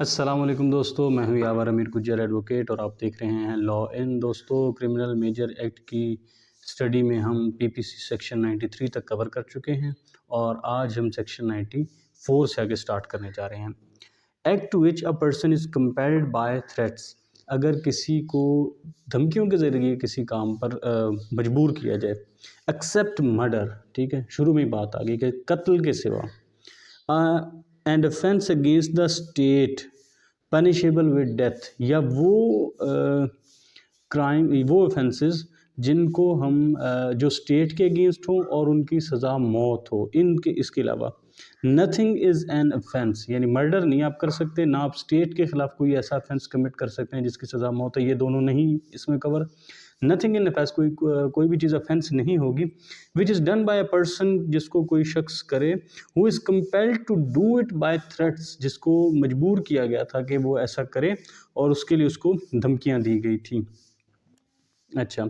अस्सलाम वालेकुम दोस्तों, मैं हूं यावर अमीर गुज्जर एडवोकेट और आप देख रहे हैं लॉ इन। दोस्तों, क्रिमिनल मेजर एक्ट की स्टडी में हम पीपीसी सेक्शन 93 तक कवर कर चुके हैं और आज हम सेक्शन 94 से आगे स्टार्ट करने जा रहे हैं। Act to which a person is compelled by threats, अगर किसी को धमकियों के ज़रिए किसी काम पर मजबूर किया जाए। एक्सेप्ट मर्डर, ठीक है, शुरू में ही बात आ गई कि कत्ल के सिवा। And offence against the state punishable with death, या वो क्राइम, वो ऑफेंसेस जिनको हम जो स्टेट के अगेंस्ट हो और उनकी सज़ा मौत हो, इनके इसके अलावा नथिंग इज़ एन ऑफेंस, यानी मर्डर नहीं आप कर सकते, ना आप स्टेट के ख़िलाफ़ कोई ऐसा ऑफेंस कमिट कर सकते हैं जिसकी सज़ा मौत है, ये दोनों नहीं इसमें कवर। नथिंग इन ऑफेंस, कोई भी चीज़ ऑफेंस नहीं होगी। Which is done by a person, जिसको कोई शख्स करे, who is compelled to do it by threats, जिसको मजबूर किया गया था कि वो ऐसा करे और उसके लिए उसको धमकियां दी गई थी। अच्छा,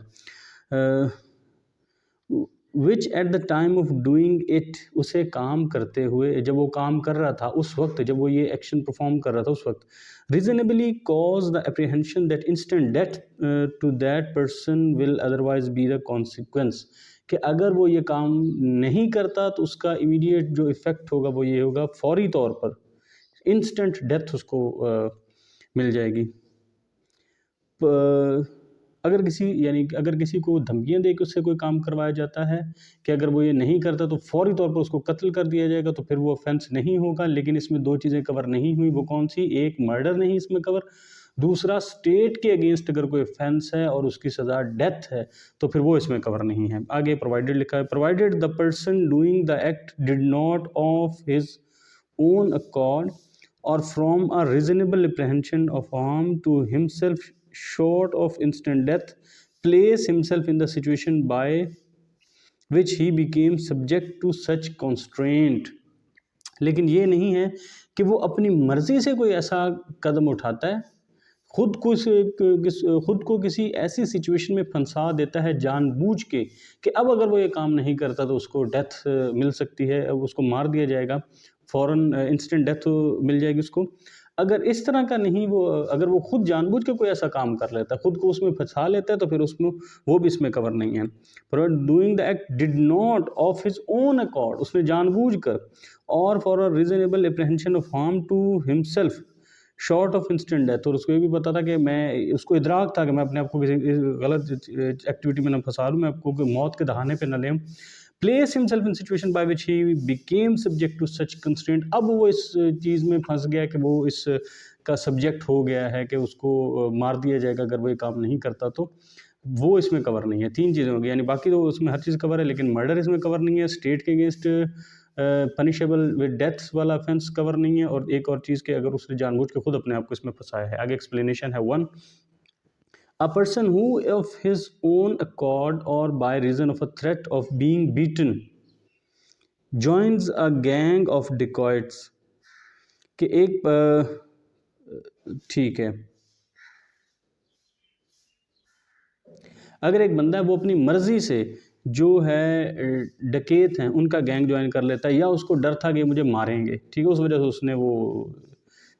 which at the time of doing it, उसे काम करते हुए, जब वो काम कर रहा था उस वक्त, जब वो ये एक्शन परफॉर्म कर रहा था उस वक्त, reasonably cause the apprehension that instant death to that person will otherwise be the consequence, कि अगर वो ये काम नहीं करता तो उसका इमीडिएट जो इफ़ेक्ट होगा वो ये होगा, फौरी तौर पर इंस्टेंट डेथ उसको मिल जाएगी। अगर किसी को धमकियां दे के उससे कोई काम करवाया जाता है कि अगर वो ये नहीं करता तो फौरी तौर पर उसको कत्ल कर दिया जाएगा, तो फिर वो ऑफेंस नहीं होगा। लेकिन इसमें दो चीज़ें कवर नहीं हुई, वो कौन सी? एक, मर्डर नहीं इसमें कवर, दूसरा स्टेट के अगेंस्ट अगर कोई ऑफेंस है और उसकी सज़ा डेथ है तो फिर वो इसमें कवर नहीं है। आगे प्रोवाइडेड लिखा है, provided the person doing the act did not of his own accord or from a reasonable apprehension of harm to himself short of instant death place himself in the situation by which he became subject to such constraint। लेकिन ये नहीं है कि वो अपनी मर्जी से कोई ऐसा कदम उठाता है, खुद को किसी ऐसी सिचुएशन में फंसा देता है जानबूझ के कि अब अगर वो ये काम नहीं करता तो उसको डेथ मिल सकती है, उसको मार दिया जाएगा, फ़ौरन इंस्टेंट डेथ मिल जाएगी उसको। अगर इस तरह का नहीं, अगर वो खुद जानबूझ के कोई ऐसा काम कर लेता है, खुद को उसमें फंसा लेता है, तो फिर उसमें वो भी इसमें कवर नहीं है। पर doing the act did not of his own accord, उसने जानबूझ कर, और for a reasonable apprehension of harm to himself short of instant death, और उसको ये भी पता था कि मैं, उसको इदराक था कि मैं अपने आप को किसी गलत एक्टिविटी में न फंसा लूँ, मैं आपको मौत के दहाने पे न लें। Place himself in situation by which he became subject to such constraint, अब वो इस चीज़ में फंस गया कि वो इस का सब्जेक्ट हो गया है कि उसको मार दिया जाएगा अगर वो ये काम नहीं करता, तो वो इसमें कवर नहीं है। तीन चीज़ें होंगी, यानी बाकी तो उसमें हर चीज़ कवर है, लेकिन मर्डर इसमें कवर नहीं है, स्टेट के अगेंस्ट पनिशेबल विद डेथ वाला ऑफेंस कवर नहीं है, और एक और चीज़ कि अगर उसने जानबूझ के खुद अपने आप को इसमें फंसाया है। आगे एक्सप्लेनेशन है। 1, a person who of his own accord or by reason of a threat of being beaten joins a gang of dacoits, कि एक ठीक है, अगर एक बंदा है वो अपनी मर्जी से जो है डकैत हैं उनका गैंग ज्वाइन कर लेता है, या उसको डर था कि मुझे मारेंगे, ठीक है, उस वजह से उसने वो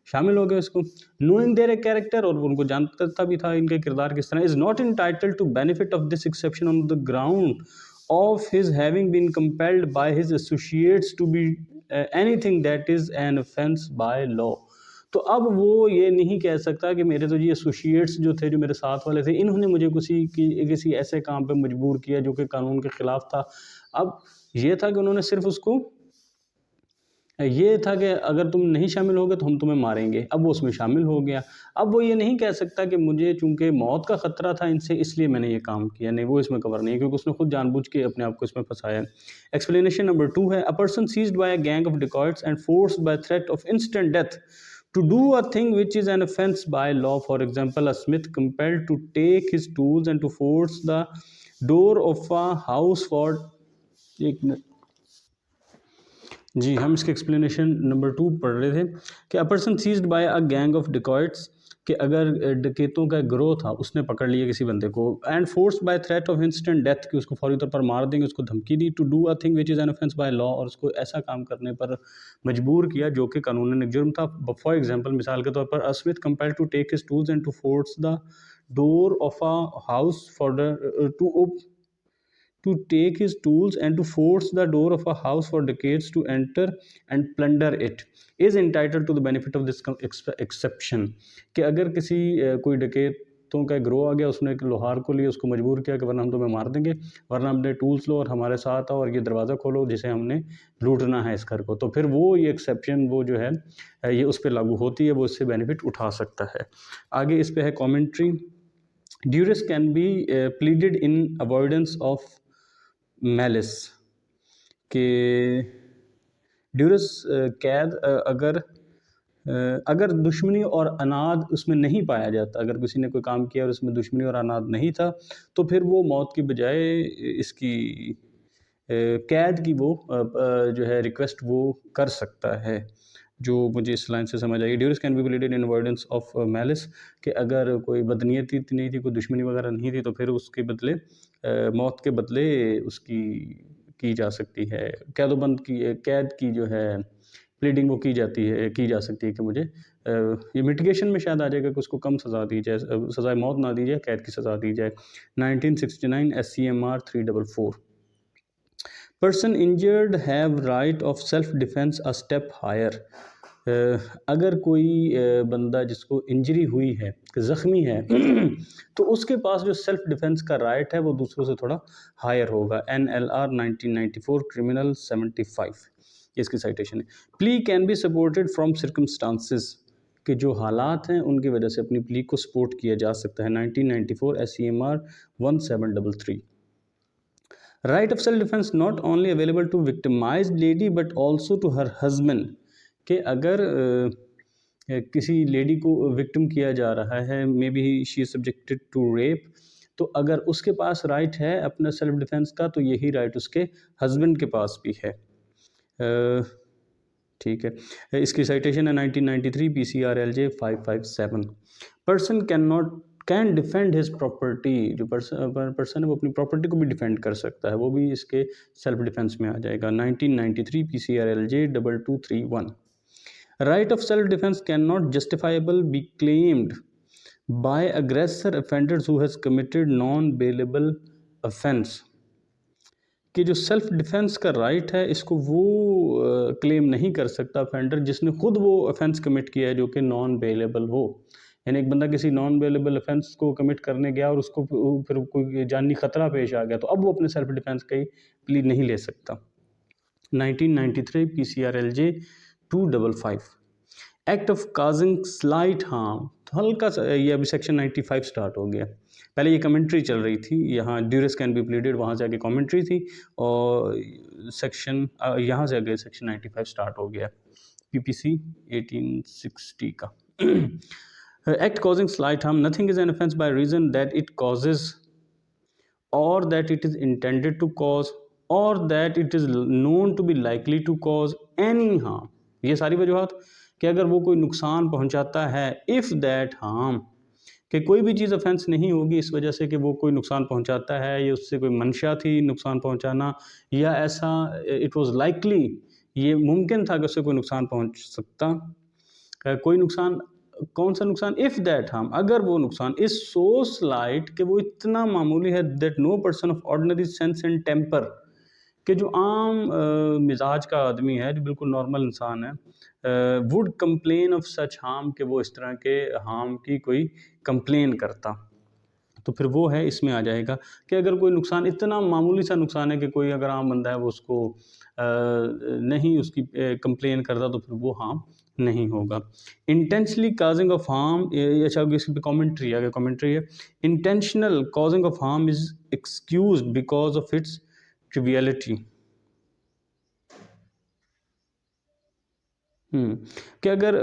शामिल हो गए उसको, नोइंग देयर कैरेक्टर, और उनको जानता भी था इनके किरदार किस तरह, is not entitled to benefit of this exception on the ground of his having been compelled by his associates to be anything that is an offence by law. तो अब वो ये नहीं कह सकता कि मेरे तो ये एसोसिएट्स जो थे, जो मेरे साथ वाले थे, इन्होंने मुझे किसी ऐसे काम पे मजबूर किया जो कि कानून के ख़िलाफ़ था। अब ये था कि उन्होंने सिर्फ उसको ये था कि अगर तुम नहीं शामिल होगे तो हम तुम्हें मारेंगे। अब वो उसमें शामिल हो गया। अब वो ये नहीं कह सकता कि मुझे चूँकि मौत का ख़तरा था इनसे, इसलिए मैंने ये काम किया। नहीं, वो इसमें कवर नहीं है, क्योंकि उसने खुद जानबूझ के अपने आप को इसमें फंसाया। एक्सप्लेनेशन नंबर 2 है, a person seized by a gang of dacoits and forced by threat of instant death to do a thing which is an offense by law. For example, a smith compelled to take his tools and to force the door of a house for, एक minute जी, हम इसके explanation number 2 पढ़ रहे थे कि a person seized by a gang of dacoits, कि अगर डकैतों का ग्रोह था, उसने पकड़ लिया किसी बंदे को, and forced by threat of instant death, कि उसको फौरी तौर पर मार देंगे, उसको धमकी दी, to do a thing which is an offence by law, और उसको ऐसा काम करने पर मजबूर किया जो कि कानूनन एक जुर्म था। फॉर एग्जांपल, मिसाल के तौर पर, a smith compelled to take his tools and to force the door of a house for the to take his tools and to force the door of a house for decades to enter and plunder it is entitled to the benefit of this exception। कि अगर किसी कोई डकैतों का ग्रोह आ गया, उसने एक लोहार को लिया, उसको मजबूर किया कि वरना हम तुम्हें मार देंगे, वरना अपने टूल्स लो और हमारे साथ आओ और ये दरवाज़ा खोलो जिसे हमने लूटना है इस घर को, तो फिर वो ये एक्सेप्शन वो जो है ये उस पर लागू होती है, वो इससे बेनिफिट उठा सकता है। आगे इस पर है commentary. Duress can be pleaded in avoidance of malice, के ड्यूरस कैद अगर दुश्मनी और अनाद उसमें नहीं पाया जाता, अगर किसी ने कोई काम किया और उसमें दुश्मनी और अनाद नहीं था, तो फिर वो मौत की बजाय इसकी कैद की वो जो है रिक्वेस्ट वो कर सकता है, जो मुझे इस लाइन से समझ आई। Duress can be pleaded in avoidance of malice, कि अगर कोई बदनीयती नहीं थी, कोई दुश्मनी वगैरह नहीं थी, तो फिर उसके बदले मौत के बदले उसकी की जा सकती है, कैदोबंद की कैद की जो है प्लीडिंग वो की जा सकती है कि मुझे ये मिटिगेशन में शायद आ जाएगा कि उसको कम सज़ा दी जाए, सज़ाए मौत ना दी जाए, कैद की सज़ा दी जाए। 1969 SCMR 344। Person injured have right of self defence a step higher. अगर कोई बंदा जिसको इंजरी हुई है, ज़ख्मी है तो उसके पास जो सेल्फ डिफेंस का राइट है वो दूसरों से थोड़ा हायर होगा। NLR 1994 क्रिमिनल 75 इसकी साइटेशन है। Plea can be supported from circumstances, कि जो हालात हैं उनकी वजह से अपनी प्ली को सपोर्ट किया जा सकता है। 1994 SCMR 1733। Right of self defence not only available to victimized lady but also to her husband, कि अगर किसी लेडी को विक्टिम किया जा रहा है, may be she is subjected to rape, तो अगर उसके पास राइट है अपना सेल्फ डिफेंस का, तो यही राइट उसके हस्बैंड के पास भी है। ठीक है, इसकी साइटेशन है 1993 PCRLJ 557। Person can defend his property, जो पर्सन है वो अपनी प्रॉपर्टी को भी डिफेंड कर सकता है, वो भी इसके सेल्फ डिफेंस में आ जाएगा। 1993 PCRLJ 2231। Right of self defence can not justifiable be claimed by aggressor offenders who has committed non bailable offence, कि जो सेल्फ डिफेंस का राइट है इसको वो क्लेम नहीं कर सकता अफेंडर जिसने खुद वो ऑफेंस कमिट किया है जो कि नॉन बेलेबल हो। यानी एक बंदा किसी नॉन बेलेबल ऑफेंस को कमिट करने गया और उसको फिर कोई जानी खतरा पेश आ गया, तो अब वो अपने सेल्फ डिफेंस का ही प्ली नहीं ले सकता। 1993 PCRLJ 255। Act of causing slight harm, तो हल्का सा ये अभी सेक्शन 95 स्टार्ट हो गया। पहले ये कमेंट्री चल रही थी, यहाँ ड्यूरेस कैन बी प्लीडेड, वहाँ से आगे कमेंट्री थी, और सेक्शन यहाँ से आगे सेक्शन 95 स्टार्ट हो गया PPC 1860 का। Act causing slight harm, nothing is an offence by reason that it causes or that it is intended to cause or that it is known to be likely to cause any harm. ये सारी वजूहत कि अगर वो कोई नुकसान पहुंचाता है, इफ़ दैट हार्म, कि कोई भी चीज़ ऑफेंस नहीं होगी इस वजह से कि वो कोई नुकसान पहुंचाता है, या उससे कोई मंशा थी नुकसान पहुंचाना, या ऐसा इट वाज लाइकली, ये मुमकिन था कि उससे कोई नुकसान पहुंच सकता। कोई नुकसान, कौन सा नुकसान? इफ़ दैट हार्म, अगर वो नुकसान इज सो स्लाइट कि वो इतना मामूली है, that no person of ordinary sense and temper, कि जो आम मिजाज का आदमी है, जो बिल्कुल नॉर्मल इंसान है, would complain of such harm, कि वो इस तरह के हार्म की कोई कंप्लेन करता, तो फिर वो है इसमें आ जाएगा कि अगर कोई नुकसान इतना मामूली सा नुकसान है कि कोई अगर आम बंदा है वो उसको नहीं उसकी कंप्लेन करता, तो फिर वो हार्म नहीं होगा। इंटेंशनली काजिंग ऑफ हार्म, अच्छा इस पर कॉमेंट्री आ गया, कॉमेंट्री है, intentional causing of harm is excuse because of its triviality. कि अगर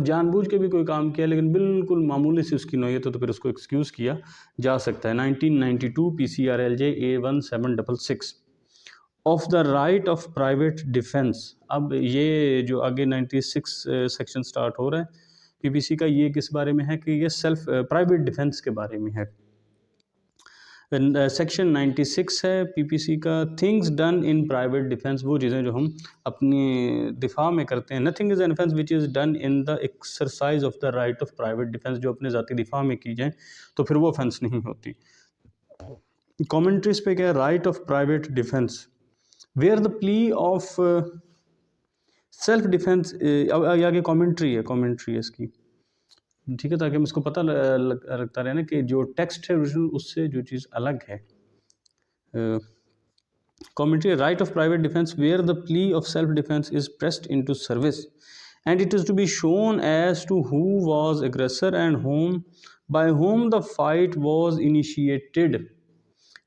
जानबूझ के भी कोई काम किया लेकिन बिल्कुल मामूली सी उसकी नौयत है, तो फिर उसको एक्सक्यूज़ किया जा सकता है। 1992 PCRLJ A1766। Of the right of private defence, अब ये जो आगे 96 सेक्शन स्टार्ट हो रहा है, पीपीसी का ये किस बारे में है कि ये सेल्फ प्राइवेट डिफेंस के बारे में है। सेक्शन 96 है पीपीसी का, things done in private defence, वो चीज़ें जो हम अपनी दिफा में करते हैं। Nothing is an offence which is done in the exercise of the right of private defence, जो अपने ज़ाती दिफा में की जाए तो फिर वो ऑफेंस नहीं होती। कमेंट्रीज पे क्या है, right of private defence where the plea of self defence, आगे कमेंट्री है इसकी, ठीक है, ताकि हम इसको पता रखता रहे ना कि जो टेक्स्ट है ओरिजिनल उससे जो चीज़ अलग है। Commentary, right of private defence where the plea of self defence is pressed into service and it is to be shown as to who was aggressor and whom by whom the fight was initiated.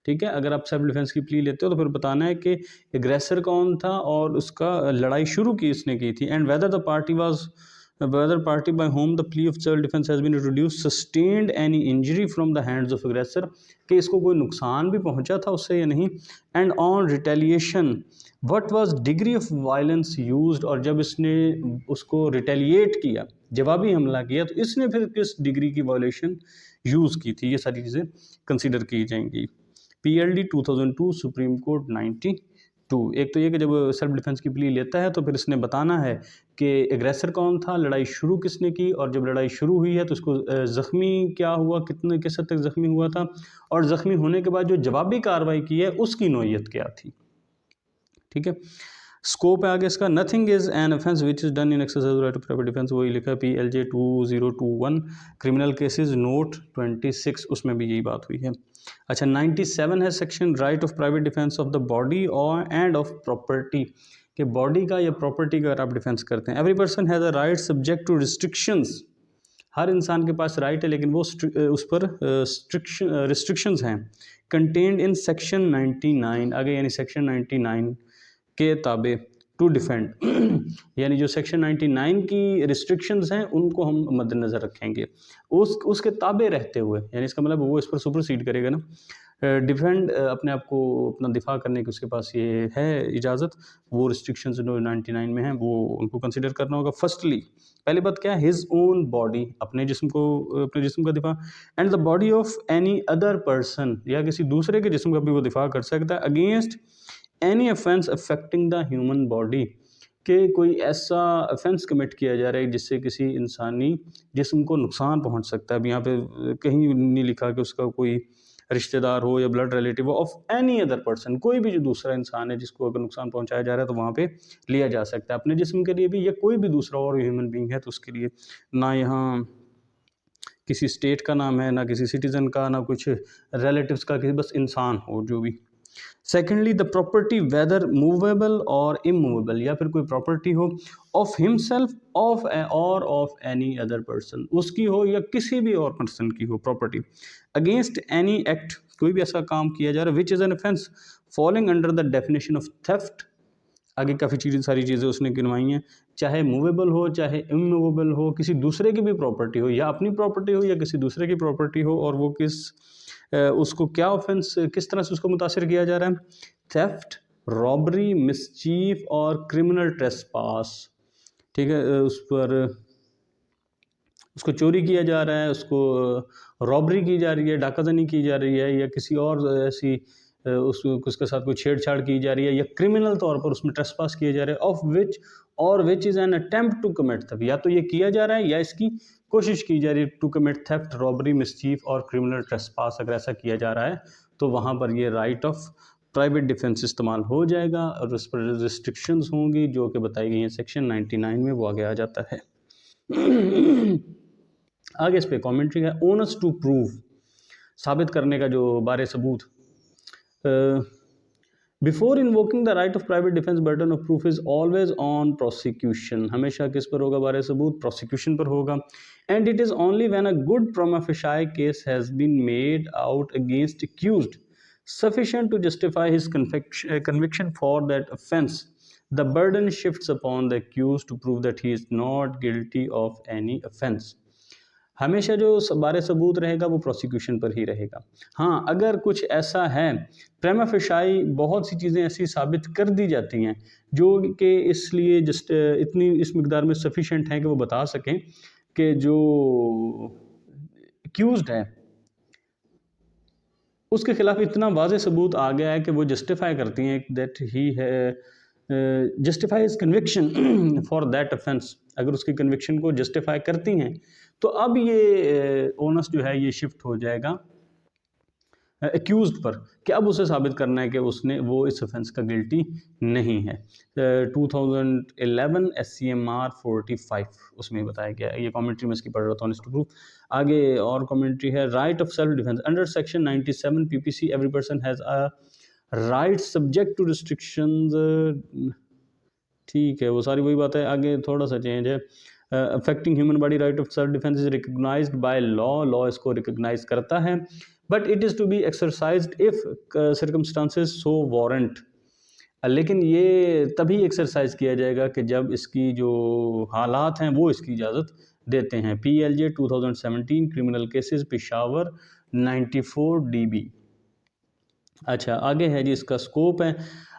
ठीक है, अगर आप self defence की plea लेते हो तो फिर बताना है कि एग्रेसर कौन था और उसका लड़ाई शुरू की इसने की थी, and whether the party was whether party by whom the plea of self defense has been introduced sustained any injury from the hands of aggressor, कि इसको कोई नुकसान भी पहुंचा था उससे या नहीं, and on retaliation what was degree of violence used, और जब इसने उसको रिटेलिएट किया, जवाबी हमला किया, तो इसने फिर किस डिग्री की वायलेशन यूज़ की थी, ये सारी चीज़ें कंसिडर की जाएंगी। PLD 2002 supreme court 92। एक तो ये कि जब सेल्फ डिफेंस की प्ली लेता है तो फिर इसने बताना है कि एग्रेसर कौन था, लड़ाई शुरू किसने की, और जब लड़ाई शुरू हुई है तो उसको ज़ख्मी क्या हुआ, किस हद तक ज़ख्मी हुआ था, और ज़ख्मी होने के बाद जो जवाबी कार्रवाई की है उसकी नौयत क्या थी। ठीक है, स्कोप है आगे इसका, nothing is an offence which is done in exercise right of private defence, वही लिखा है PLJ 2021 क्रिमिनल केसेस नोट 26, उसमें भी यही बात हुई है। अच्छा, 97 है section, right of private defence of the body or and of property, कि बॉडी का या प्रॉपर्टी का अगर आप डिफेंस करते हैं। Every person has a right subject to restrictions, हर इंसान के पास राइट है लेकिन वो उस पर रिस्ट्रिक्शंस हैं, कंटेन्ड इन सेक्शन 99 आगे, यानी सेक्शन 99 के ताबे, टू डिफेंड यानी जो सेक्शन 99 की रिस्ट्रिक्शंस हैं उनको हम मद्देनज़र रखेंगे उसके ताबे रहते हुए, यानी इसका मतलब वो इस पर सुपरसीड करेगा ना, डिफेंड अपने आप को अपना दिफा करने की उसके पास ये है इजाज़त, वो रिस्ट्रिक्शंस जो 99 में हैं वो उनको कंसिडर करना होगा। फर्स्टली पहली बात क्या है, हिज ओन बॉडी, अपने जिस्म का दिफा, and the body of any other person, या किसी दूसरे के जिस्म का भी वो दिफा कर सकता है, against any offence affecting the human body, कि कोई ऐसा ऑफेंस कमिट किया जा रहा है जिससे किसी इंसानी जिस्म को नुकसान पहुंच सकता है। अब यहाँ पे कहीं नहीं लिखा कि उसका कोई रिश्तेदार हो या ब्लड रिलेटिव हो, ऑफ एनी अदर पर्सन, कोई भी जो दूसरा इंसान है जिसको अगर नुकसान पहुंचाया जा रहा है तो वहाँ पे लिया जा सकता है, अपने जिस्म के लिए भी या कोई भी दूसरा और ह्यूमन बींग है तो उसके लिए। ना यहाँ किसी स्टेट का नाम है, ना किसी सिटीज़न का, ना कुछ रिलेटिव्स का, किसी बस इंसान हो जो भी। Secondly the property whether movable और इमूवेबल, या फिर कोई प्रॉपर्टी हो of himself of any other person, उसकी हो या किसी भी और पर्सन की हो प्रॉपर्टी, अगेंस्ट एनी एक्ट, कोई भी ऐसा काम किया जा रहा है विच is an offence following under the definition of theft, आगे काफ़ी सारी चीज़ें उसने गिनवाई हैं, चाहे मूवेबल हो चाहे इमूवेबल हो, किसी दूसरे की भी प्रॉपर्टी हो या अपनी प्रॉपर्टी हो या किसी दूसरे की प्रॉपर्टी हो, और वो उसको क्या ऑफेंस किस तरह से उसको मुतासिर किया जा रहा है, थेफ्ट, रॉबरी, मिसचीफ और क्रिमिनल ट्रेसपास। ठीक है, उस पर उसको चोरी किया जा रहा है, उसको रॉबरी की जा रही है, डाकाजनी की जा रही है, या किसी और ऐसी उसके साथ कोई छेड़छाड़ की जा रही है, या क्रिमिनल तौर पर उसमें ट्रेसपास किया जा रहा है, ऑफ विच और which is an attempt to commit theft, या तो ये किया जा रहा है या इसकी कोशिश की जा रही है, to commit theft, robbery, mischief और क्रिमिनल ट्रेसपास, अगर ऐसा किया जा रहा है तो वहाँ पर ये राइट ऑफ प्राइवेट डिफेंस इस्तेमाल हो जाएगा, और उस पर रिस्ट्रिक्शंस होंगी जो कि बताई गई हैं सेक्शन 99 में, वो आगे आ जाता है। आगे इस पे कमेंट्री है, ओनस टू प्रूव, साबित करने का जो बारे सबूत, before invoking the right of private defence burden of proof is always on prosecution, हमेशा किस पर होगा बारे सबूत, प्रोसिक्यूशन पर होगा, and it is only when a good prima facie case has been made out against accused sufficient to justify his conviction for that offense, the burden shifts upon the accused to prove that he is not guilty of any offense. हमेशा जो बारे सबूत रहेगा वो prosecution पर ही रहेगा। हाँ, अगर कुछ ऐसा है, प्रेमा फेसाई बहुत सी चीज़ें ऐसी साबित कर दी जाती हैं जो कि इसलिए इस मिकदार में सफिशेंट हैं कि वो बता सकें कि जो एक्यूज्ड है उसके खिलाफ इतना वाज़ेह सबूत आ गया है कि वो जस्टिफाई करती हैं दैट ही है justify is conviction for that offence. अगर उसकी कन्विक्शन को जस्टिफाई करती हैं तो अब ये ओनस जो है ये शिफ्ट हो जाएगा एक्यूज्ड पर कि अब उसे साबित करना है कि उसने वो इस ऑफेंस का गिल्टी नहीं है। 2011 SCMR 45 उसमें बताया गया है। ये कमेंट्री में इसकी पढ़ रहा था ऑनेस्ट टू प्रूफ। आगे और कमेंट्री है, right of self defence under section 97 PPC every person has a right subject to restrictions. ठीक है, वो सारी वही बात है। आगे थोड़ा सा चेंज है, affecting human body right of self defence is recognized by law, law इसको रिकग्नाइज करता है, but it is to be exercised if circumstances so warrant. लेकिन ये तभी एक्सरसाइज किया जाएगा कि जब इसकी जो हालात हैं वो इसकी इजाज़त देते हैं। PLJ 2017 criminal cases Peshawar 94 DB। अच्छा, आगे है जी इसका स्कोप है,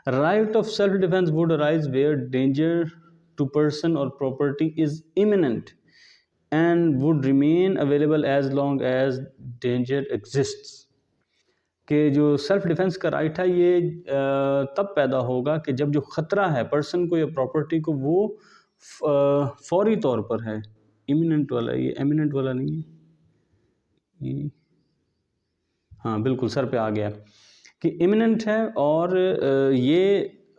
right of self defence would arise where danger to person or property is imminent and would remain available as long as danger exists. कि जो सेल्फ डिफेंस का राइट है ये तब पैदा होगा कि जब जो ख़तरा है पर्सन को या प्रॉपर्टी को वो फौरी तौर पर है। इमिनेंट वाला, ये एमिनेंट वाला नहीं है, ये हाँ बिल्कुल सर पे आ गया कि इमिनेंट है और ये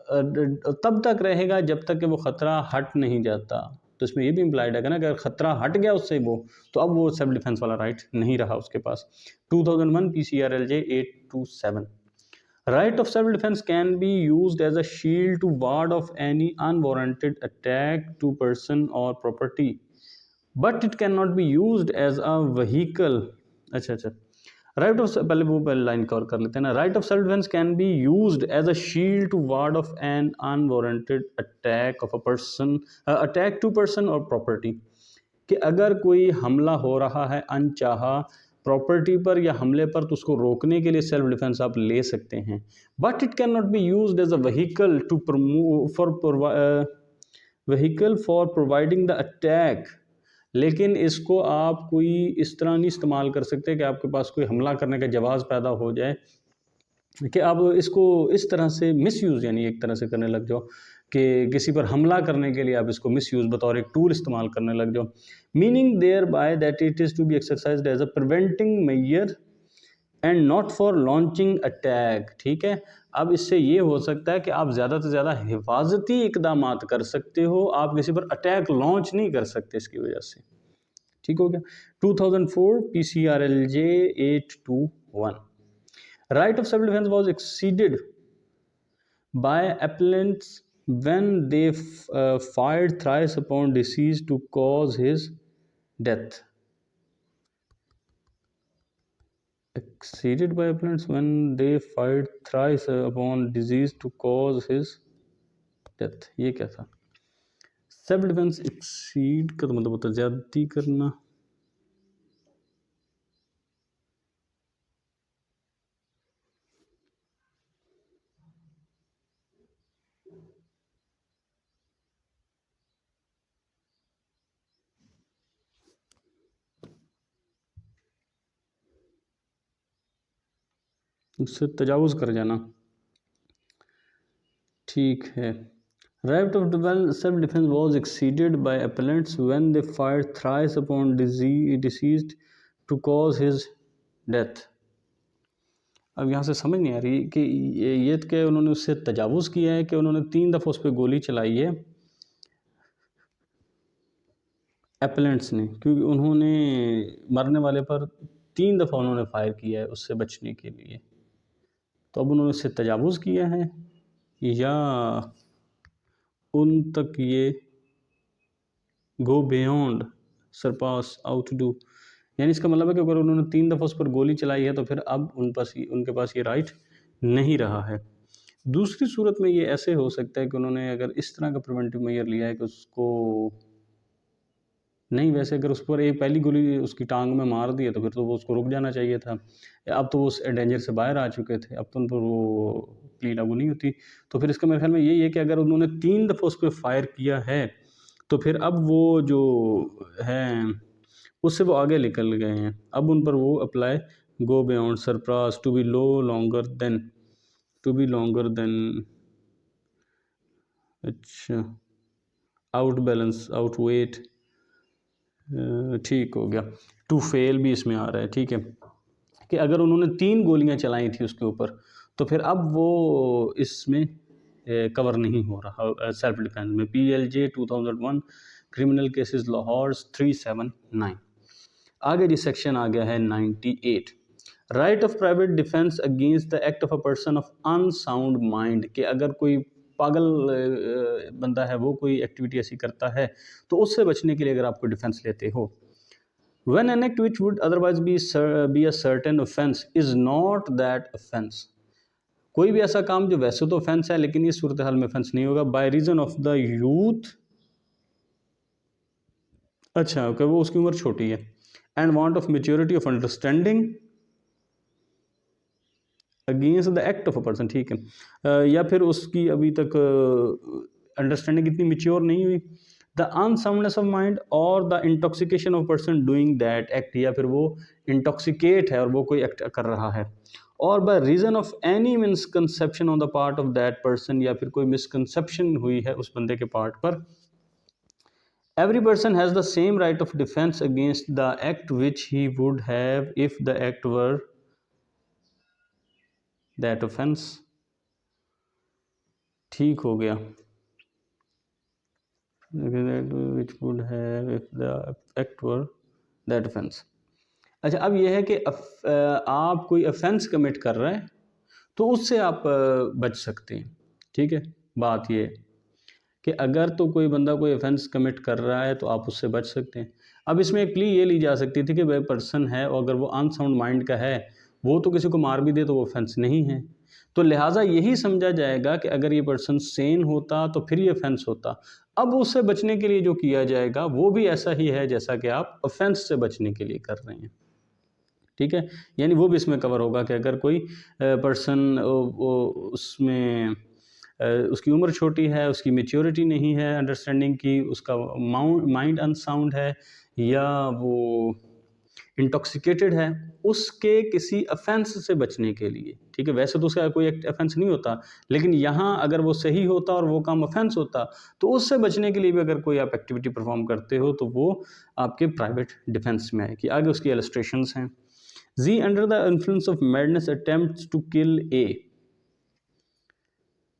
तब तक रहेगा जब तक कि वो ख़तरा हट नहीं जाता। तो इसमें ये भी इम्प्लाइड है ना कि अगर ख़तरा हट गया उससे वो, तो अब वो सेल्फ डिफेंस वाला राइट नहीं रहा उसके पास। 2001 PCRLJ 827 right of self defence can be used as a shield to ward off any unwarranted attack to person or property, but it can not be used as a vehicle. अच्छा, right of, पहले line cover कर लेते हैं ना। Right of self defence can be used as a shield to ward off an unwarranted attack of a person, attack to person or property. कि अगर कोई हमला हो रहा है अनचाहा प्रॉपर्टी पर या हमले पर तो उसको रोकने के लिए सेल्फ डिफेंस आप ले सकते हैं, but it can not be used as a vehicle to vehicle for providing the attack. लेकिन इसको आप कोई इस तरह नहीं इस्तेमाल कर सकते कि आपके पास कोई हमला करने का जवाज़ पैदा हो जाए कि आप इसको इस तरह से मिसयूज़ यानी एक तरह से करने लग जाओ कि किसी पर हमला करने के लिए आप इसको मिसयूज़ बतौर एक टूल इस्तेमाल करने लग जाओ। Meaning thereby that it is to be exercised as a preventing measure and not for launching attack. ठीक है, अब इससे ये हो सकता है कि आप ज़्यादा से ज़्यादा हिफाजती इकदाम कर सकते हो, आप किसी पर अटैक लॉन्च नहीं कर सकते इसकी वजह से। ठीक हो गया। 2004 PCRLJ 821 right of self defence was exceeded by appellants when they fired thrice upon deceased to cause his death. Exceeded by appellants when they fired thrice upon deceased to cause his death. ये क्या था? Self defence exceed का तो मतलब होता है ज्यादती करना। उससे तजावुज़ कर जाना। ठीक है, right of self-defense was exceeded by appellants when they fired thrice upon deceased to cause his death. अब यहाँ से समझ नहीं आ रही कि ये तो क्या उन्होंने उससे तजावुज़ किया है कि उन्होंने 3 दफ़ा उस पर गोली चलाई है एपेलेंट्स ने, क्योंकि उन्होंने मरने वाले पर 3 दफ़ा उन्होंने फायर किया है उससे बचने के लिए। तो अब उन्होंने उससे तजावुज़ किया है या उन तक ये go beyond surpass outdo, यानी इसका मतलब है कि अगर उन्होंने 3 दफ़ा उस पर गोली चलाई है तो फिर अब उनके पास ये राइट नहीं रहा है। दूसरी सूरत में ये ऐसे हो सकता है कि उन्होंने अगर इस तरह का प्रिवेंटिव मेजर लिया है कि उसको नहीं, वैसे अगर उस पर एक पहली गोली उसकी टांग में मार दी है तो फिर तो वो उसको रुक जाना चाहिए था। अब तो वो उस डेंजर से बाहर आ चुके थे, अब तो उन पर वो प्ली लागू नहीं होती। तो फिर इसका मेरे ख्याल में यही है कि अगर उन्होंने 3 दफ़ा उस पर फायर किया है तो फिर अब वो जो है उससे वो आगे निकल गए हैं, अब उन पर वो apply go beyond surpass to be longer than अच्छा आउट बैलेंस आउट वेट, ठीक हो गया। टू फेल भी इसमें आ रहा है, ठीक है, कि अगर उन्होंने 3 गोलियां चलाई थी उसके ऊपर तो फिर अब वो इसमें कवर नहीं हो रहा सेल्फ डिफेंस में। PLJ 2001 criminal cases Lahore 379। आगे जी सेक्शन आ गया है 98, right of private defence against the act of a person of unsound mind, कि अगर कोई पागल बंदा है वो कोई एक्टिविटी ऐसी करता है तो उससे बचने के लिए अगर आपको डिफेंस लेते हो। When an act which would otherwise be a certain offense is not that offense, कोई भी ऐसा काम जो वैसे तो ऑफेंस है लेकिन इस सूरत हाल में ऑफेंस नहीं होगा, by reason of the youth, अच्छा ओके, वो उसकी उम्र छोटी है, and want of maturity of understanding against the act of a person, ठीक है, या फिर उसकी अभी तक अंडरस्टैंडिंग इतनी मेच्योर नहीं हुई, द अनसाउंडनेस ऑफ माइंड और the intoxication of person doing that act, या फिर वो इंटॉक्सिकेट है और वो कोई एक्ट कर रहा है, और by reason of any misconception on the part of that person, या फिर कोई मिसकंसेप्शन हुई है उस बंदे के पार्ट पर। Every person has the same right of defence against the act which he would have if the act were that offence, ठीक हो गया, which would have if the act were that offense। अच्छा, अब यह है कि आप कोई ऑफेंस कमिट कर रहे हैं तो उससे आप बच सकते हैं, ठीक है। बात ये कि अगर तो कोई बंदा कोई ऑफेंस कमिट कर रहा है तो आप उससे बच सकते हैं। अब इसमें एक प्ली ये ली जा सकती थी कि वह पर्सन है और अगर वो अनसाउंड माइंड का है, वो तो किसी को मार भी दे तो वो ऑफेंस नहीं है, तो लिहाजा यही समझा जाएगा कि अगर ये पर्सन सेन होता तो फिर ये ऑफेंस होता। अब उससे बचने के लिए जो किया जाएगा वो भी ऐसा ही है जैसा कि आप ऑफेंस से बचने के लिए कर रहे हैं, ठीक है। यानी वो भी इसमें कवर होगा कि अगर कोई पर्सन उसमें उसकी उम्र छोटी है, उसकी मेच्योरिटी नहीं है अंडरस्टैंडिंग की, उसका माइंड अनसाउंड है, या वो इंटॉक्सिकेटेड है, उसके किसी ऑफेंस से बचने के लिए, ठीक है। वैसे तो उसका कोई ऑफेंस नहीं होता, लेकिन यहाँ अगर वो सही होता और वो काम ऑफेंस होता तो उससे बचने के लिए भी अगर कोई आप एक्टिविटी परफॉर्म करते हो तो वो आपके प्राइवेट डिफेंस में आएगी। आगे उसकी इलस्ट्रेशंस हैं। Z under the influence of madness attempts to kill A,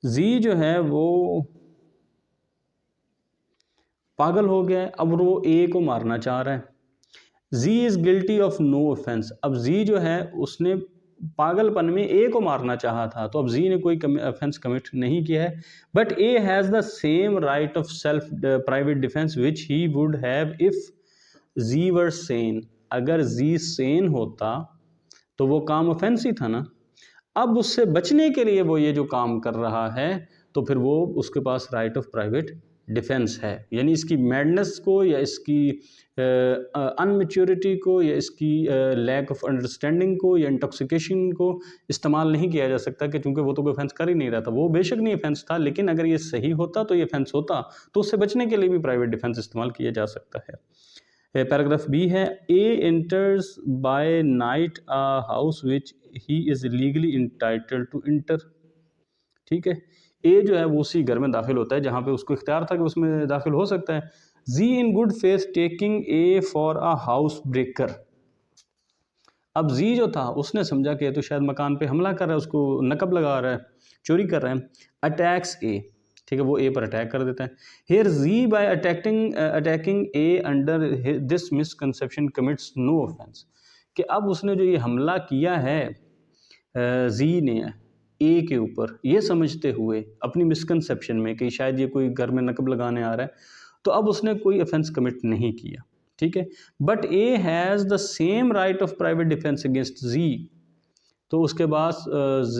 Z जो है वो पागल हो गया है, अब वो ए को मारना चाह रहा है। Z is guilty of no offence, अब जी जो है उसने पागलपन में ए को मारना चाहा था, तो अब जी ने कोई ऑफेंस कमिट नहीं किया है, but A has the same right of self private defence which he would have if Z were sane, अगर जी सेन होता तो वो काम ऑफेंस ही था ना। अब उससे बचने के लिए वो ये जो काम कर रहा है तो फिर वो उसके पास राइट ऑफ प्राइवेट डिफेंस है, यानी इसकी मैडनेस को या इसकी अनमेच्योरिटी को या इसकी लैक ऑफ अंडरस्टैंडिंग को या इंटॉक्सिकेशन को इस्तेमाल नहीं किया जा सकता, कि चूंकि वो तो कोई ऑफेंस कर ही नहीं रहा था, वो बेशक नहीं ऑफेंस था, लेकिन अगर ये सही होता तो ये ऑफेंस होता, तो उससे बचने के लिए भी प्राइवेट डिफेंस इस्तेमाल किया जा सकता है। पैराग्राफ बी है, A enters by night a house which he is legally entitled to enter, ठीक है। ए जो है वो उसी घर में दाखिल होता है जहाँ पे उसको इख्तियार था कि उसमें दाखिल हो सकता है। Z in good faith taking A for a house breaker, अब जी जो था उसने समझा कि तो शायद मकान पे हमला कर रहा है, उसको नकब लगा रहा है, चोरी कर रहा है। अटैक्स ए, ठीक है, वो ए पर अटैक कर देता है। Here G by attacking A under this misconception commits no offence, कि अब उसने जो ये हमला किया है जी ने ए के ऊपर, ये समझते हुए अपनी मिसकंसेप्शन में कि शायद ये कोई घर में नकब लगाने आ रहा है, तो अब उसने कोई ऑफेंस कमिट नहीं किया, ठीक है। But A has the same right of private defence against Z, तो उसके पास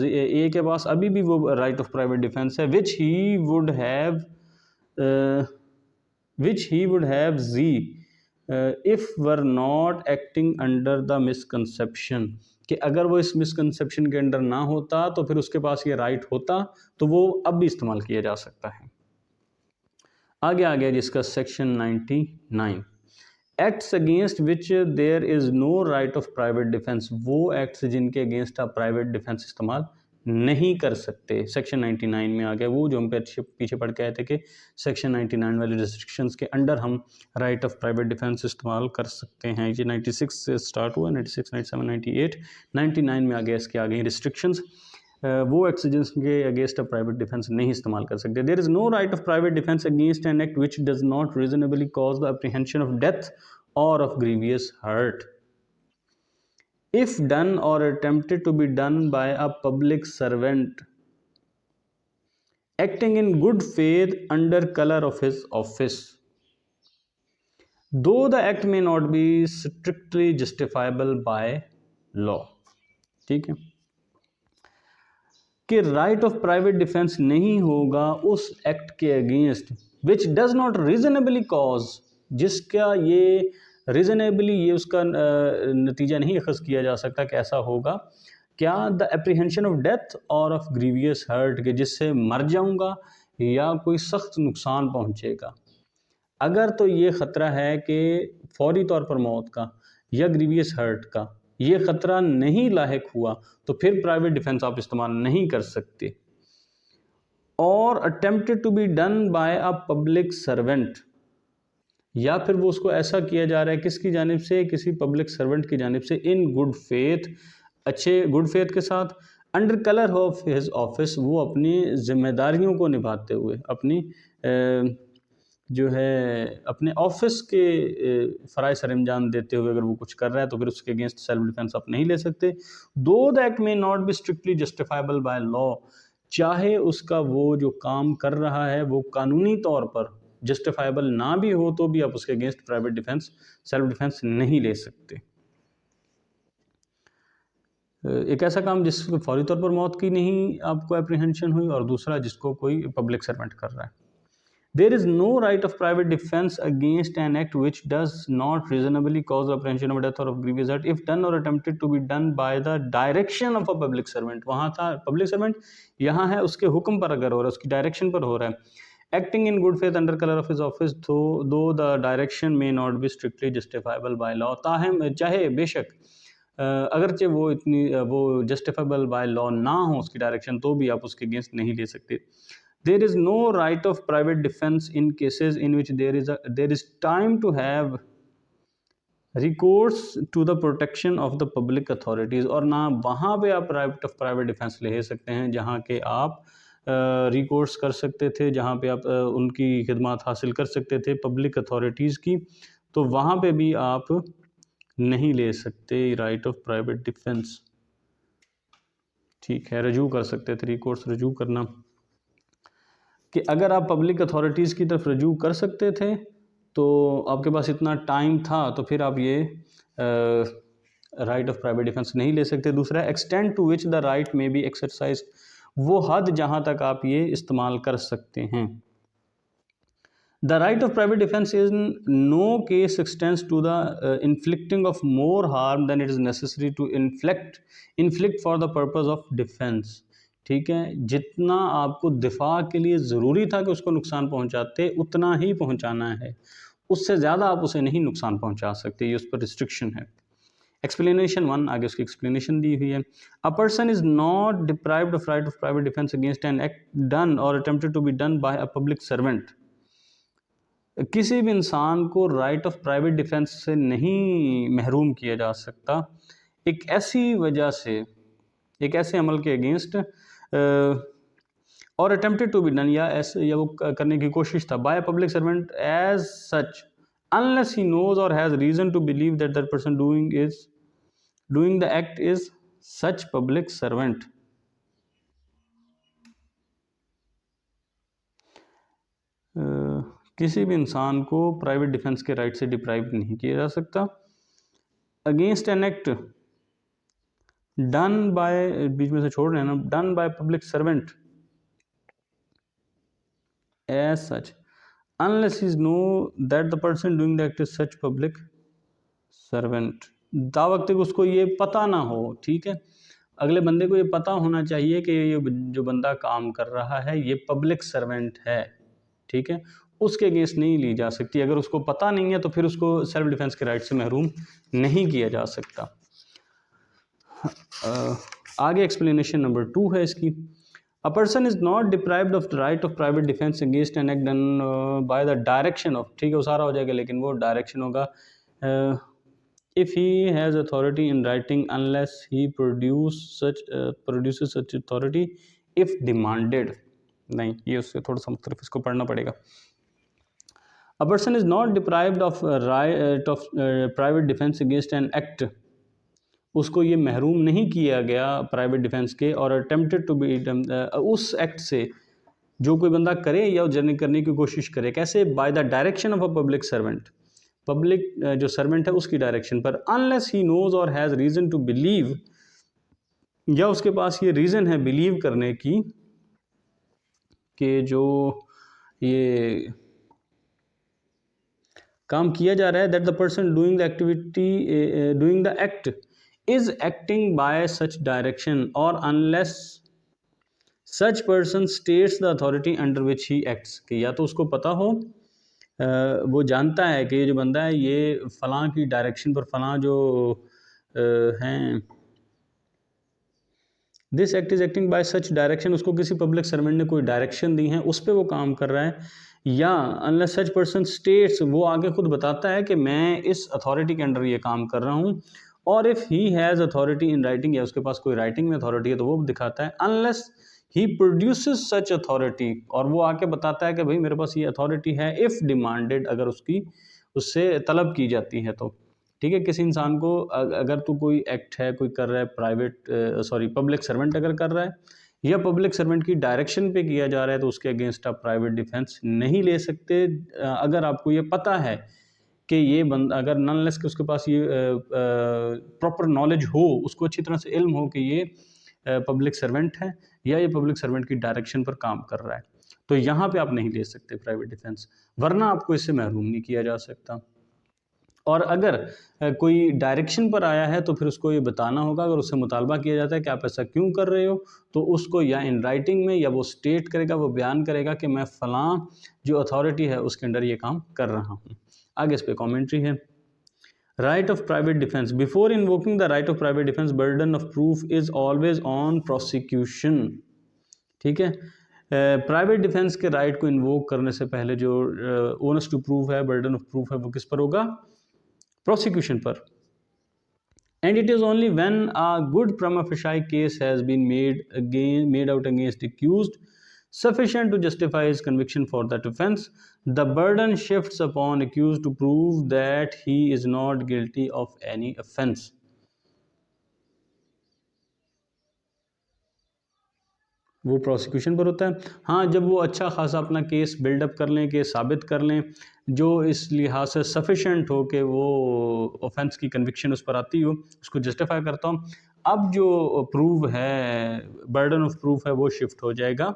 ए के पास अभी भी वो राइट ऑफ प्राइवेट डिफेंस है which he would have Z if were not acting under the misconception, कि अगर वो इस मिसकंसेप्शन के अंडर ना होता तो फिर उसके पास ये राइट होता, तो वो अब भी इस्तेमाल किया जा सकता है। आगे आ गया जिसका section 99, acts against which there is no right of private defence, वो एक्ट्स जिनके अगेंस्ट आप प्राइवेट डिफेंस इस्तेमाल नहीं कर सकते, सेक्शन 99 में आ गया। वो जो हम पीछे पढ़ के आए थे कि सेक्शन 99 वाले रिस्ट्रिक्शंस के अंडर हम राइट ऑफ प्राइवेट डिफेंस इस्तेमाल कर सकते हैं। ये 96 से स्टार्ट हुआ, 96, 97, 98, 99 में आ गया, इसके आ गई रिस्ट्रिक्शंस। वो एक्ट्स जिनके अगेंस्ट प्राइवेट डिफेंस नहीं इस्तेमाल कर सकते। There is no right of private defence against an act which does not reasonably cause the apprehension of death or of grievous hurt if done or attempted to be done by a public servant acting in good faith under color of his office, though the act may not be strictly justifiable by law। ठीक है कि right of private defence नहीं होगा उस act के against which does not reasonably cause, जिसका ये reasonably ये उसका नतीजा नहीं अखज़ किया जा सकता कि ऐसा होगा क्या, the apprehension of death or of grievous hurt, के जिससे मर जाऊंगा या कोई सख्त नुकसान पहुंचेगा। अगर तो ये ख़तरा है कि फौरी तौर पर मौत का या ग्रीवियस हर्ट का ये ख़तरा नहीं लाहिक हुआ तो फिर प्राइवेट डिफेंस आप इस्तेमाल नहीं कर सकते। और attempted to be done by a public servant, या फिर वो उसको ऐसा किया जा रहा है किसकी जानिब से, किसी पब्लिक सर्वेंट की जानिब से, इन गुड फेथ, अच्छे गुड फेथ के साथ, under colour of his office, वो अपनी जिम्मेदारियों को निभाते हुए, अपनी जो है अपने ऑफिस के फ़राइज़ सरअंजाम देते हुए अगर वो कुछ कर रहा है तो फिर उसके अगेंस्ट सेल्फ डिफेंस आप नहीं ले सकते। दो द एक्ट में not be strictly justifiable by law, चाहे उसका वो जो काम कर रहा है वो कानूनी तौर पर जस्टिफाइबल ना भी हो तो भी आप उसके against private defence, self defence नहीं ले सकते। एक ऐसा काम जिसको फौरी तौर पर मौत की नहीं आपको एप्रीहेंशन हुई, और दूसरा जिसको कोई पब्लिक सर्वेंट कर रहा है। There is no right of private defense against an act which does not reasonably cause the apprehension of death or of grievous hurt if done or attempted to be done by the direction of a public servant। वहाँ था public servant, यहाँ है उसके हुक्म पर अगर हो रहा है, उसकी डायरेक्शन पर हो रहा है। Acting in good faith under color of his office though the direction may not be strictly justifiable by law, ताहम चाहे बेशक अगरचे वो जस्टिफाइबल बाय लॉ ना हो उसकी डायरेक्शन, तो भी आप उसके अगेंस्ट नहीं ले सकते। There is no right of private defense in cases in which there is time to have recourse to the protection of the public authorities, और ना वहाँ पे आप right of private defense ले सकते हैं जहाँ के आप recourse कर सकते थे, जहाँ पे आप उनकी खिदमत हासिल कर सकते थे पब्लिक अथॉरिटीज़ की, तो वहाँ पे भी आप नहीं ले सकते right of private defense। ठीक है, रजू कर सकते थे, recourse रजू करना, कि अगर आप पब्लिक अथॉरिटीज़ की तरफ रजू कर सकते थे तो आपके पास इतना टाइम था तो फिर आप ये राइट ऑफ प्राइवेट डिफेंस नहीं ले सकते। दूसरा, extend to which the right may be exercise, वो हद जहाँ तक आप ये इस्तेमाल कर सकते हैं। The right of private defence is no case extends to the inflicting of more harm than it is necessary to inflict for the purpose of defence. ठीक है, जितना आपको दिफा के लिए ज़रूरी था कि उसको नुकसान पहुंचाते उतना ही पहुंचाना है, उससे ज़्यादा आप उसे नहीं नुकसान पहुंचा सकते, ये उस पर रिस्ट्रिक्शन है। एक्सप्लेनेशन 1, आगे उसकी एक्सप्लेनेशन दी हुई है। A person is not deprived of right of private defence against an act done or attempted to be done by a public servant. किसी भी इंसान को राइट ऑफ प्राइवेट डिफेंस से नहीं महरूम किया जा सकता एक ऐसी वजह से, एक ऐसे अमल के अगेंस्ट और अटेम्प्टेड टू बी डन, या वो करने की कोशिश था, by public servant as such unless he knows और has reason to believe that that person doing the act is such public servant. किसी भी इंसान को प्राइवेट डिफेंस के राइट से डिप्राइव नहीं किया जा सकता against an act done by, बीच में से छोड़ रहे हैं ना, done by public servant as such unless is know that the person doing the act is such public servant. वक्त तक उसको ये पता ना हो, ठीक है, अगले बंदे को ये पता होना चाहिए कि ये जो बंदा काम कर रहा है ये पब्लिक सर्वेंट है, ठीक है, उसके अगेंस्ट नहीं ली जा सकती। अगर उसको पता नहीं है तो फिर उसको सेल्फ डिफेंस के राइट से महरूम नहीं किया जा सकता। आगे एक्सप्लेनेशन नंबर 2 है इसकी। A person is not deprived of the right of private defense against an act done by the direction of, ठीक है वो सारा हो जाएगा लेकिन वो डायरेक्शन होगा। If he has authority in writing unless he produces such authority if demanded, नहीं ये उससे थोड़ा सा मुख्तलिफ, इसको पढ़ना पड़ेगा। A person is not deprived of right of private defense against an act, उसको ये महरूम नहीं किया गया प्राइवेट डिफेंस के और अटेम्प्टेड टू बी, उस एक्ट से जो कोई बंदा करे या जर्नी करने की कोशिश करे, कैसे, by the direction of a public servant, public जो सर्वेंट है उसकी डायरेक्शन पर, अनलेस ही नोज और हैज़ रीज़न टू बिलीव, या उसके पास ये रीज़न है बिलीव करने की कि जो ये काम किया जा रहा है, that the person doing the activity doing the act is acting by such direction or unless such person states the authority under which he acts, कि या तो उसको पता हो, वो जानता है कि ये जो बंदा है ये फ़लाँ की डायरेक्शन पर, फ़लाँ जो हैं, this act is acting by such direction, उसको किसी पब्लिक सर्वेंट ने कोई डायरेक्शन दी है उस पर वो काम कर रहा है, या अनलेस सच पर्सन स्टेट्स, वो आगे खुद बताता है कि मैं इस अथॉरिटी के अंडर ये काम कर रहा हूँ, और if he has authority in writing, या उसके पास कोई राइटिंग में अथॉरिटी है तो वो दिखाता है, unless he produces such authority, और वो आके बताता है कि भाई मेरे पास ये अथॉरिटी है, इफ़ डिमांडेड, अगर उसकी उससे तलब की जाती है तो, ठीक है। किसी इंसान को अगर तो कोई एक्ट है, कोई कर रहा है, प्राइवेट पब्लिक सर्वेंट अगर कर रहा है या पब्लिक सर्वेंट की डायरेक्शन पे किया जा रहा है तो उसके अगेंस्ट आप प्राइवेट डिफेंस नहीं ले सकते, अगर आपको ये पता है कि ये बंदा, अगर नॉनलेस के उसके पास ये प्रॉपर नॉलेज हो, उसको अच्छी तरह से इल्म हो कि ये पब्लिक सर्वेंट है या ये पब्लिक सर्वेंट की डायरेक्शन पर काम कर रहा है, तो यहाँ पे आप नहीं ले सकते प्राइवेट डिफेंस, वरना आपको इससे महरूम नहीं किया जा सकता। और अगर कोई डायरेक्शन पर आया है तो फिर उसको ये बताना होगा, अगर उससे मुतालबा किया जाता है कि आप ऐसा क्यों कर रहे हो, तो उसको या इन राइटिंग में, या वो स्टेट करेगा, वो बयान करेगा कि मैं फ़लाँ जो अथॉरिटी है उसके अंडर ये काम कर रहा हूँ। आगे इस पर कॉमेंट्री है। Right of private defence, before invoking the right of private defence burden of proof is always on prosecution, ठीक है। प्राइवेट डिफेंस के राइट को इन्वोक करने से पहले जो ओनस टू प्रूफ है, बर्डन ऑफ प्रूफ है, वो किस पर होगा, प्रोसिक्यूशन पर। And it is only when a good prima facie case has been made out against accused sufficient to justify his conviction for that offense, the burden shifts upon accused to prove that he is not guilty of any offense. वो prosecution पर होता है। हाँ, जब वो अच्छा खासा अपना केस बिल्डअप कर लें, केस साबित कर लें जो इस लिहाज से सफिशेंट हो कि वो ऑफेंस की कन्विक्शन उस पर आती हो, उसको जस्टिफाई करता हूँ, अब जो प्रूव है, बर्डन ऑफ प्रूफ है, वो शिफ्ट हो जाएगा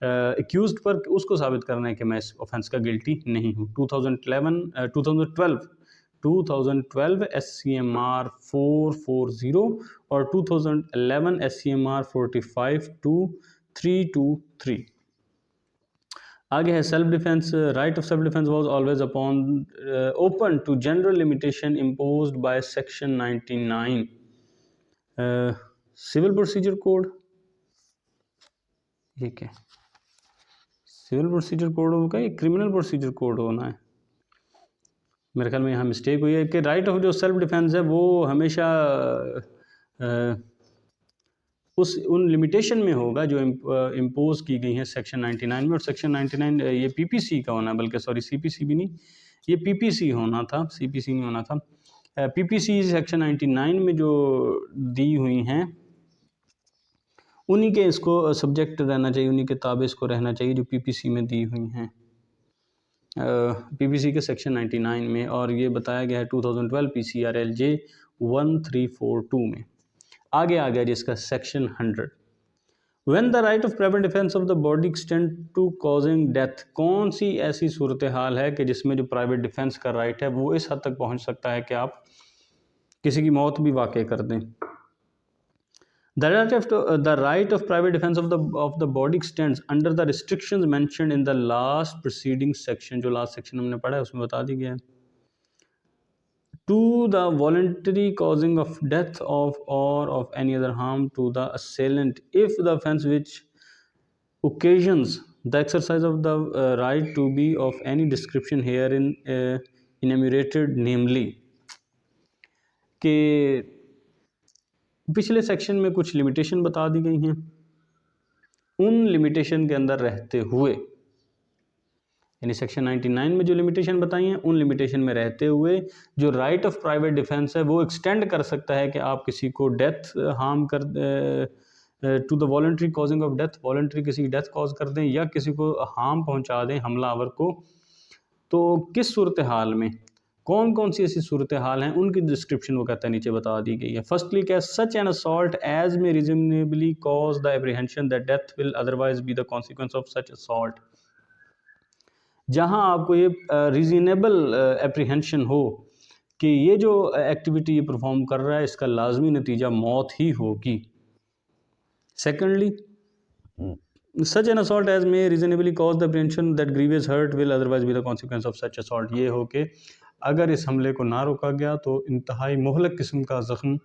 एक्यूज्ड पर, उसको साबित करना है कि मैं इस ऑफेंस का गिल्टी नहीं हूँ। 2012 SCMR 440 और 2011 SCMR 452323। आगे है self defence. Right of self defence was always upon open to general limitation imposed by section 99 civil procedure code. ये क्या, सिविल प्रोसीजर कोड होगा, ये क्रिमिनल प्रोसीजर कोड होना है। मेरे ख्याल में यहाँ मिस्टेक हुई है कि राइट ऑफ जो सेल्फ डिफेंस है वो हमेशा उन लिमिटेशन में होगा जो इम्पोज की गई हैं सेक्शन 99 में, और सेक्शन 99 ये पीपीसी का होना, बल्कि सॉरी सीपीसी भी नहीं, ये पीपीसी होना था, सीपीसी नहीं होना था। पीपीसी सेक्शन 99 में जो दी हुई हैं उन्हीं के इसको सब्जेक्ट रहना चाहिए, उन्हीं के ताबे इसको रहना चाहिए जो पीपीसी में दी हुई हैं, पीपीसी के सेक्शन 99 में, और ये बताया गया है 2012 PCRLJ 1342 में। आगे आ गया जिसका section 100। When the right of private defence of the body extend to causing death, कौन सी ऐसी सूरत हाल है कि जिसमें जो प्राइवेट डिफेंस का राइट है वो इस हद तक पहुंच सकता है कि आप किसी की मौत भी वाक़ई कर दें। The right of private defense of the body extends under the restrictions mentioned in the last preceding section. जो last section हमने पढ़ा है उसमें बता दी गया है. To the voluntary causing of death of or of any other harm to the assailant if the offence which occasions the exercise of the right to be of any description herein enumerated, namely कि पिछले section में कुछ limitation बता दी गई हैं, उन limitation के अंदर रहते हुए, यानी सेक्शन 99 में जो लिमिटेशन बताई हैं उन लिमिटेशन में रहते हुए जो राइट ऑफ प्राइवेट डिफेंस है वो एक्सटेंड कर सकता है कि आप किसी को डेथ हार्म कर to the voluntary causing of death, voluntary किसी की डेथ कॉज कर दें या किसी को हार्म पहुंचा दें हमलावर को. तो किस सूरत हाल में, कौन कौन सी ऐसी सूरत हाल हैं उनकी डिस्क्रिप्शन वो कहता है नीचे बता दी गई है. फर्स्टली क्या, such an assault as may reasonably cause the apprehension that death will otherwise be the consequence of such assault. जहां आपको ये रीजनेबल एप्रीहेंशन हो कि ये जो एक्टिविटी ये परफॉर्म कर रहा है इसका लाजमी नतीजा मौत ही होगी. Secondly, such an assault as may reasonably cause the apprehension that grievous hurt will otherwise be the consequence of such assault. ये हो कि अगर इस हमले को ना रोका गया तो इंतहाई मुहलक किस्म का ज़ख्म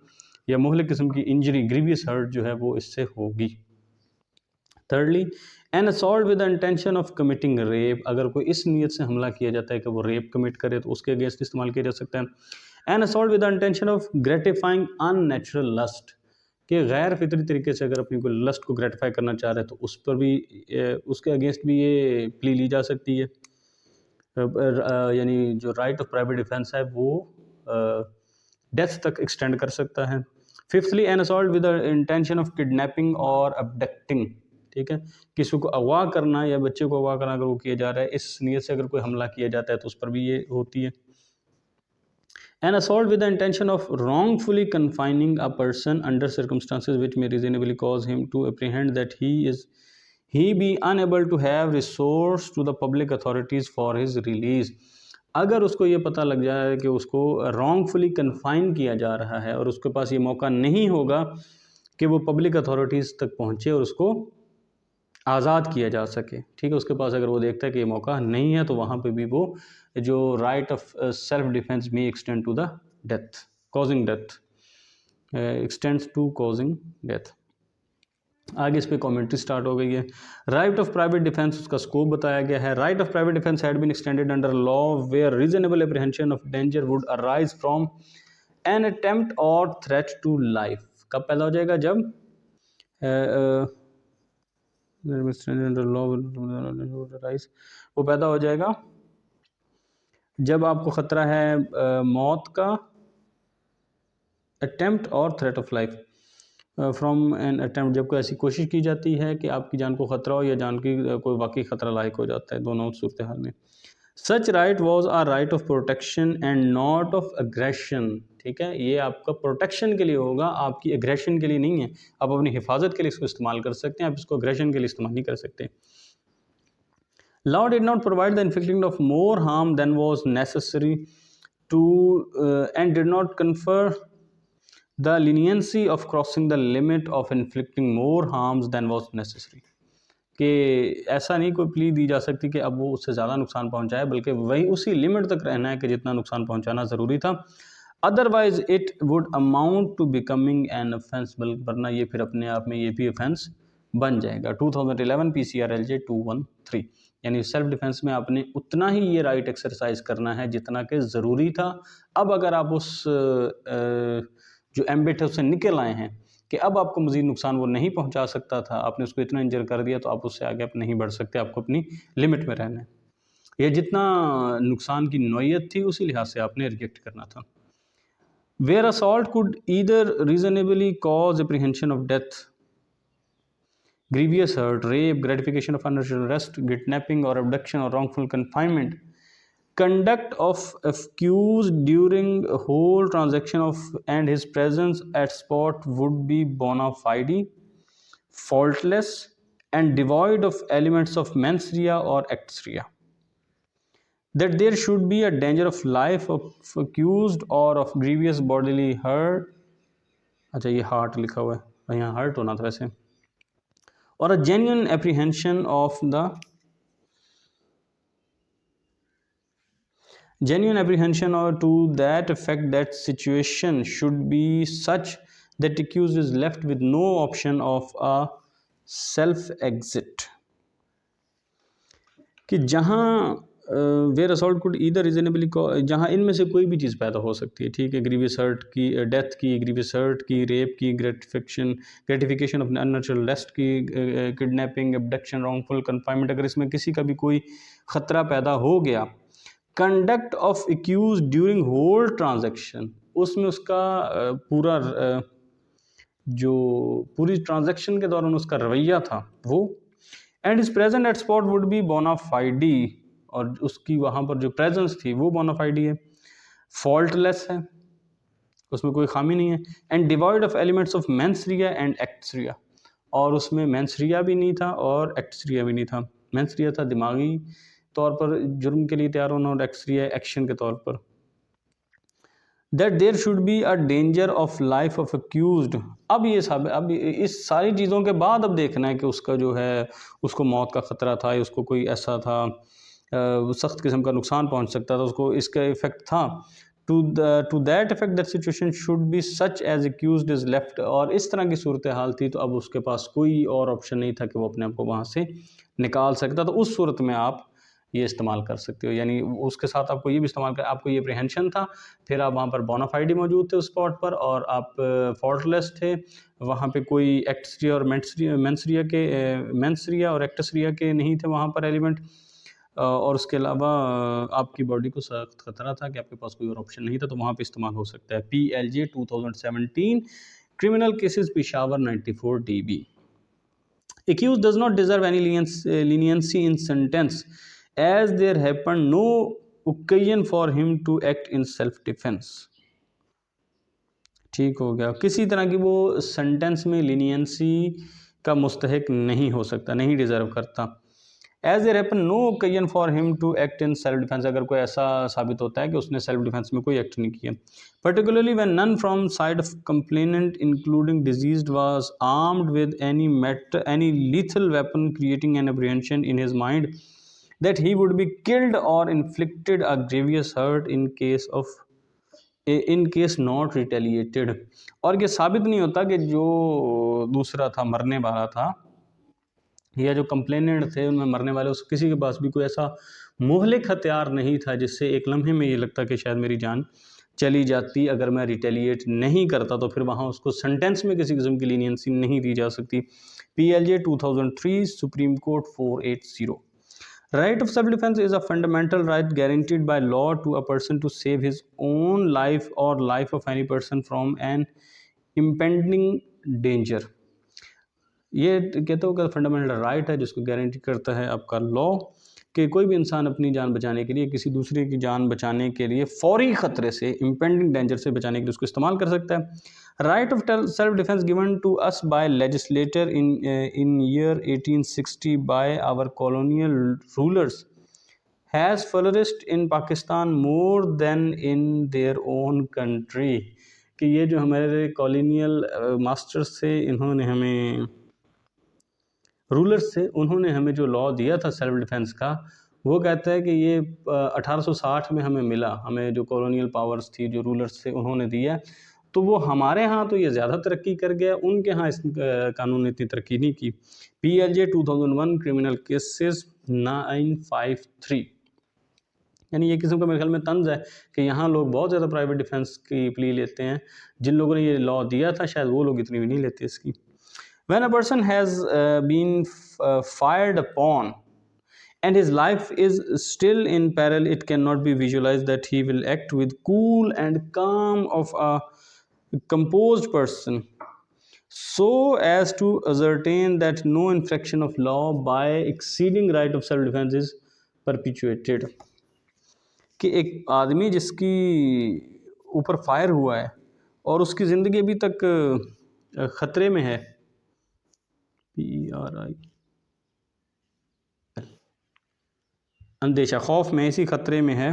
या मुहलक किस्म की इंजरी, ग्रीवियस हर्ट जो है वो इससे होगी. Thirdly, N assault with the intention of committing rape, अगर कोई इस नीयत से हमला किया जाता है कि वो रेप कमिट करे तो उसके अगेंस्ट इस्तेमाल किया जा सकता है. An assault with the intention of gratifying unnatural lust, कि गैर फितरी तरीके से अगर अपनी कोई लस्ट को ग्रेटिफाई करना चाह रहे हैं तो उस पर भी उसके अगेंस्ट भी ये प्ली ली जा सकती है. यानी जो राइट ऑफ प्राइवेट डिफेंस है वो डेथ तक एक्सटेंड कर सकता है. Fifthly, N assault with the intention of kidnapping और अबडक्टिंग, ठीक है, किसी को अगवा करना या बच्चे को अगवा करना अगर वो किया जा रहा है इस नीयत से अगर कोई हमला किया जाता है तो उस पर भी ये होती है. An assault with the intention of wrongfully confining a person under circumstances which may reasonably cause him to apprehend that he be unable to have recourse to the public authorities for his release. अगर उसको ये पता लग जाए कि उसको wrongfully confine किया जा रहा है और उसके पास ये मौका नहीं होगा कि वो पब्लिक अथॉरिटीज़ तक पहुँचे और उसको आज़ाद किया जा सके, ठीक है, उसके पास अगर वो देखता है कि ये मौका नहीं है तो वहाँ पे भी वो जो right of self defence may extend to the death, causing death, extends to causing death. आगे इस पर कॉमेंट्री स्टार्ट हो गई है. राइट ऑफ प्राइवेट डिफेंस, उसका स्कोप बताया गया है. Right of private defence had been extended under law where reasonable apprehension of danger would arise from an attempt और थ्रेट टू लाइफ. कब पैदा हो जाएगा, जब वो पैदा हो जाएगा जब आपको ख़तरा है मौत का, अटेम्प्ट और threat of life from an attempt, जब कोई ऐसी कोशिश की जाती है कि आपकी जान को ख़तरा हो या जान की कोई वाकई ख़तरा लायक हो जाता है, दोनों सूरत हाल में. Such right was a right of protection and not of aggression, ठीक है, ये आपका प्रोटेक्शन के लिए होगा, आपकी अग्रेशन के लिए नहीं है. आप अपनी हिफाजत के लिए इसको इस्तेमाल कर सकते हैं, आप इसको अग्रेशन के लिए इस्तेमाल नहीं कर सकते. Law did not provide the inflicting of more harm than was necessary to and did not confer the leniency of crossing the limit of inflicting more harms than was necessary. कि ऐसा नहीं कोई प्ली दी जा सकती कि अब वो उससे ज़्यादा नुकसान पहुंचाए, बल्कि वही उसी लिमिट तक रहना है कि जितना नुकसान पहुंचाना ज़रूरी था. Otherwise it would amount to becoming an offence, वरना ये फिर अपने आप में ये भी ऑफेंस बन जाएगा. 2011 PCRLJ 213, यानी सेल्फ डिफेंस में आपने उतना ही ये राइट एक्सरसाइज करना है जितना कि ज़रूरी था. अब अगर आप उस जो एम्बिट है उससे निकल आए हैं कि अब आपको मज़ीद नुकसान वो नहीं पहुंचा सकता था, आपने उसको इतना इंजर कर दिया तो आप उससे आगे आप नहीं बढ़ सकते, आपको अपनी लिमिट में रहना है. ये जितना नुकसान की नौयत थी उसी लिहाज से आपने रिजेक्ट करना था. Where assault could either reasonably cause apprehension of death, grievous hurt, rape, gratification of unnatural arrest, kidnapping or abduction or wrongful confinement, conduct of accused during whole transaction of and his presence at spot would be bona fide, faultless and devoid of elements of mens rea or actus rea. That there should be a danger of life of accused or of grievous bodily hurt, अच्छा ये heart लिखा हुआ है, यहाँ hurt होना था वैसे, और a genuine apprehension of the genuine apprehension or to that effect that situation should be such that accused is left with no option of a self exit, कि जहाँ where assault could either reasonably, जहाँ इनमें से कोई भी चीज़ पैदा हो सकती है, ठीक है, ग्रीवियस हर्ट की, डेथ की, ग्रीवियस हर्ट की, रेप की, ग्रेटिफिकेशन ऑफ अननेचुरल रेस्ट की, किडनैपिंग, एब्डक्शन, रॉन्गफुल कन्फाइनमेंट, अगर इसमें किसी का भी कोई ख़तरा पैदा हो गया, conduct of accused during whole transaction, उसमें उसका पूरा जो पूरी ट्रांजैक्शन के दौरान उसका रवैया था वो, and is present at spot would be bona fide, और उसकी वहाँ पर जो प्रेजेंस थी वो बोनाफाइडी है, फॉल्टलेस है, उसमें कोई खामी नहीं है, and devoid of elements of mens rea and actus reus, और उसमें मेंसरिया भी नहीं था और एक्सरिया भी नहीं था। मेंसरिया था दिमागी तौर पर जुर्म के लिए तैयार होना, और एक्सरिया एक्शन के तौर पर। That there should be a danger of life of accused, अब ये सब, अब इस सारी चीज़ों के बाद अब देखना है कि उसका जो है उसको मौत का ख़तरा था, या उसको कोई ऐसा था सख्त किस्म का नुकसान पहुंच सकता था, उसको इसका इफ़ेक्ट था। To that effect that situation should be such as accused is left, और इस तरह की सूरत हाल थी तो अब उसके पास कोई और ऑप्शन नहीं था कि वो अपने आप को वहाँ से निकाल सकता, तो उस सूरत में आप ये इस्तेमाल कर सकते हो। यानी उसके साथ आपको ये भी इस्तेमाल कर, आपको ये अप्रीहेंशन था, फिर आप वहाँ पर बोनाफाइडी मौजूद थे उस स्पॉट पर, और आप फॉल्टलेस थे, वहाँ पे कोई एक्टसरिया और मेंसरिया और एक्टसरिया के नहीं थे वहाँ पर एलिमेंट, और उसके अलावा आपकी बॉडी को सख्त खतरा था कि आपके पास कोई और ऑप्शन नहीं था, तो वहाँ पे इस्तेमाल हो सकता है। PLJ 2017 criminal cases Peshawar 94 DB। Accused does not deserve any leniency in sentence as there happened no occasion for him to act in self defense। ठीक हो गया, किसी तरह की वो सेंटेंस में लीनियंसी का मुस्तहिक नहीं हो सकता, नहीं डिज़र्व करता। As there happen no occasion for him to act in self defence, अगर कोई ऐसा साबित होता है कि उसने सेल्फ डिफेंस में कोई एक्ट नहीं किया, particularly when none from side of complainant including deceased was armed with any lethal weapon creating an apprehension in his mind that he would be killed और inflicted a grievous hurt in case not retaliated, और ये साबित नहीं होता कि जो दूसरा था मरने वाला था या जो कंप्लेनेंट थे उनमें मरने वाले, उस किसी के पास भी कोई ऐसा मुहलिक हथियार नहीं था जिससे एक लम्हे में ये लगता कि शायद मेरी जान चली जाती अगर मैं रिटेलिएट नहीं करता, तो फिर वहाँ उसको सेंटेंस में किसी किस्म की लीनियंसी नहीं दी जा सकती। PLJ 2003 supreme court 480। Right of self-defense is a fundamental right guaranteed by law to a person to save his own life or life of any person from an impending danger। ये कहते हो कि fundamental right है जिसको guarantee करता है आपका law, कि कोई भी इंसान अपनी जान बचाने के लिए, किसी दूसरे की जान बचाने के लिए, फौरी ख़तरे से, इम्पेंडिंग डेंजर से बचाने के लिए उसको इस्तेमाल कर सकता है। Right of self defence given to us by legislator in year 1860 by our colonial rulers has flourished in Pakistan more than in their own country, कि ये जो हमारे कॉलोनियल मास्टर्स थे, इन्होंने हमें, रूलर्स थे, उन्होंने हमें जो लॉ दिया था सेल्फ डिफेंस का, वो कहता है कि ये 1860 में हमें मिला, हमें जो कॉलोनियल पावर्स थी, जो रूलर्स थे, उन्होंने दिया, तो वो हमारे यहाँ तो ये ज़्यादा तरक्की कर गया, उनके यहाँ इस कानून ने इतनी तरक्की नहीं की। PLJ 2001 criminal cases 953। यानी ये किस्म का मेरे ख्याल में तंज है कि यहाँ लोग बहुत ज़्यादा प्राइवेट डिफेंस की प्ली लेते हैं, जिन लोगों ने ये लॉ दिया था शायद वो लोग इतनी भी नहीं लेते इसकी। When a person has been fired upon and his life is still in peril, it cannot be visualized that he will act with cool and calm of a composed person so as to ascertain that no infraction of law by exceeding right of self-defense is perpetuated। कि एक आदमी जिसकी ऊपर fire हुआ है और उसकी ज़िंदगी अभी तक ख़तरे में है, PRI अंदेशा, खौफ में, इसी ख़तरे में है,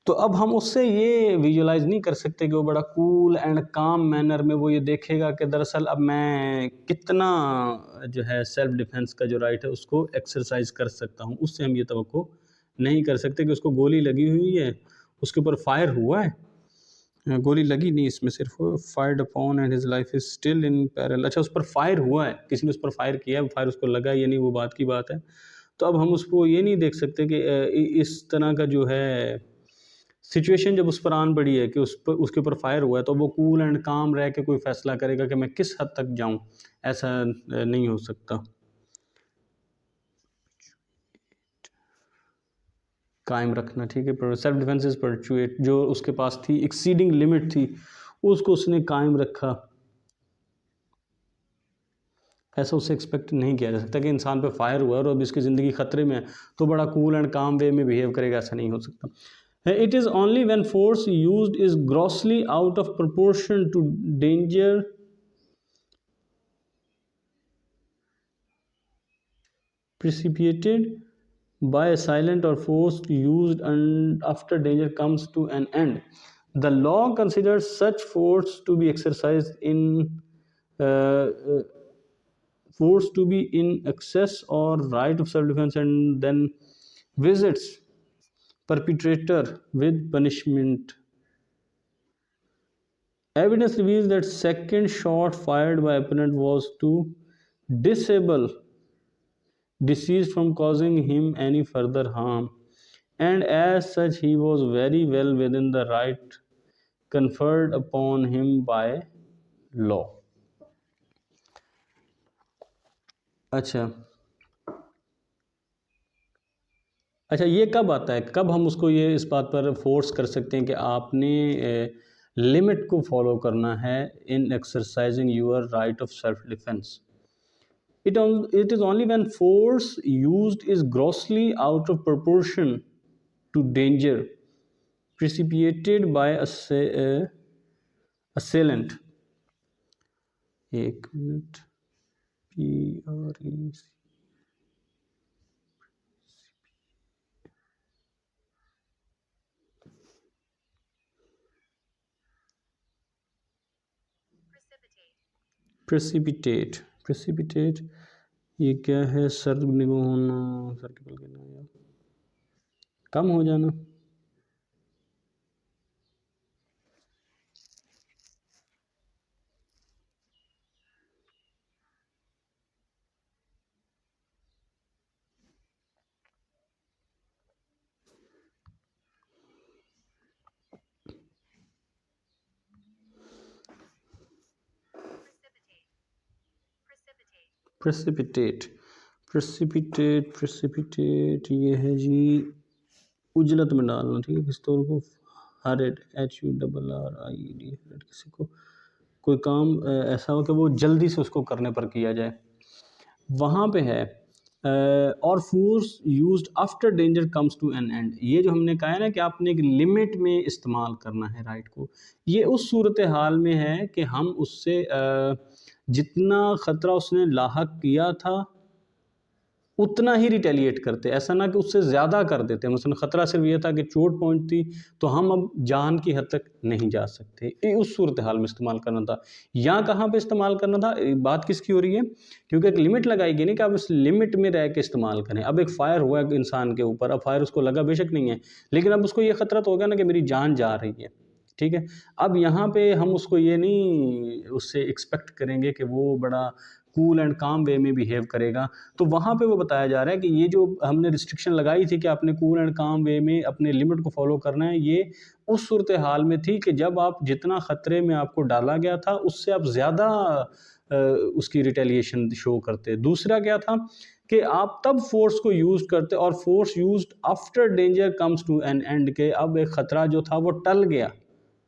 तो अब हम उससे ये विजुलाइज नहीं कर सकते कि वो बड़ा कूल एंड काम मैनर में वो ये देखेगा कि दरअसल अब मैं कितना जो है सेल्फ डिफेंस का जो राइट है उसको एक्सरसाइज कर सकता हूँ। उससे हम ये तवक्को नहीं कर सकते कि उसको गोली लगी हुई है, उसके ऊपर फायर हुआ है, गोली लगी नहीं, इसमें सिर्फ fired upon and his life is still in parallel. अच्छा, उस पर फायर हुआ है, किसी ने उस पर फायर किया है, फायर उसको लगा या नहीं वो बात की बात है। तो अब हम उसको ये नहीं देख सकते कि इस तरह का जो है सिचुएशन जब उस पर आन पड़ी है कि उस पर उसके ऊपर फायर हुआ है तो वो कूल एंड काम रह के कोई फैसला करेगा कि मैं किस हद तक जाऊं, ऐसा नहीं हो सकता। कायम रखना, ठीक है, सेल्फ डिफेंस इज परचुएट, जो उसके पास थी एक्सीडिंग लिमिट थी उसको उसने कायम रखा। ऐसा उससे एक्सपेक्ट नहीं किया जा सकता कि इंसान पे फायर हुआ है और अब इसकी ज़िंदगी ख़तरे में है तो बड़ा कूल एंड काम वे में बिहेव करेगा, ऐसा नहीं हो सकता। It is only when force used is grossly out of proportion to danger precipitated by a silent or force used and after danger comes to an end. The law considers such force to be exercised in force to be in excess or right of self-defense and then visits perpetrator with punishment. Evidence reveals that second shot fired by opponent was to disable deceased from causing him any further harm, and as such he was very well within the right conferred upon him by law. अच्छा अच्छा, ये कब आता है, कब हम उसको ये इस बात पर फोर्स कर सकते हैं कि आपने लिमिट को फॉलो करना है in exercising your right of self defence? It is only when force used is grossly out of proportion to danger precipitated by assailant. एक मिनट, PREC प्रेसिपिटेट ये क्या है? सर निगो होना, सर के बल गिरना या कम हो जाना। प्रेसिपिटेट ये है जी उजलत में डालना, ठीक है, किस तौर को हरेड HURRIED, किसी को कोई काम ऐसा हो कि वो जल्दी से उसको करने पर किया जाए, वहाँ पे है। और force used after danger comes to an end, ये जो हमने कहा है ना कि आपने एक लिमिट में इस्तेमाल करना है राइट को, ये उस सूरत हाल में है कि हम उससे जितना ख़तरा उसने लाहक किया था उतना ही रिटेलिएट करते, ऐसा ना कि उससे ज़्यादा कर देते। मसलन ख़तरा सिर्फ ये था कि चोट पहुंचती तो हम अब जान की हद तक नहीं जा सकते, ये उस सूरत हाल में इस्तेमाल करना था। यहाँ कहाँ पे इस्तेमाल करना था, बात किसकी हो रही है, क्योंकि एक लिमिट लगाई गई नहीं कि आप इस लिमिट में रह के इस्तेमाल करें। अब एक फ़ायर हुआ है इंसान के ऊपर, अब फायर उसको लगा बेशक नहीं है, लेकिन अब उसको ये ख़तरा तो हो गया ना कि मेरी जान जा रही है, ठीक है। अब यहाँ पे हम उसको ये नहीं उससे एक्सपेक्ट करेंगे कि वो बड़ा कूल एंड काम वे में बिहेव करेगा। तो वहाँ पे वो बताया जा रहा है कि ये जो हमने रिस्ट्रिक्शन लगाई थी कि आपने कूल एंड काम वे में अपने लिमिट को फॉलो करना है, ये उस सूरत हाल में थी कि जब आप जितना ख़तरे में आपको डाला गया था उससे आप ज़्यादा उसकी रिटेलिएशन शो करते। दूसरा क्या था कि आप तब फोर्स को यूज़ करते और force used after danger comes to an end, के अब एक ख़तरा जो था वो टल गया,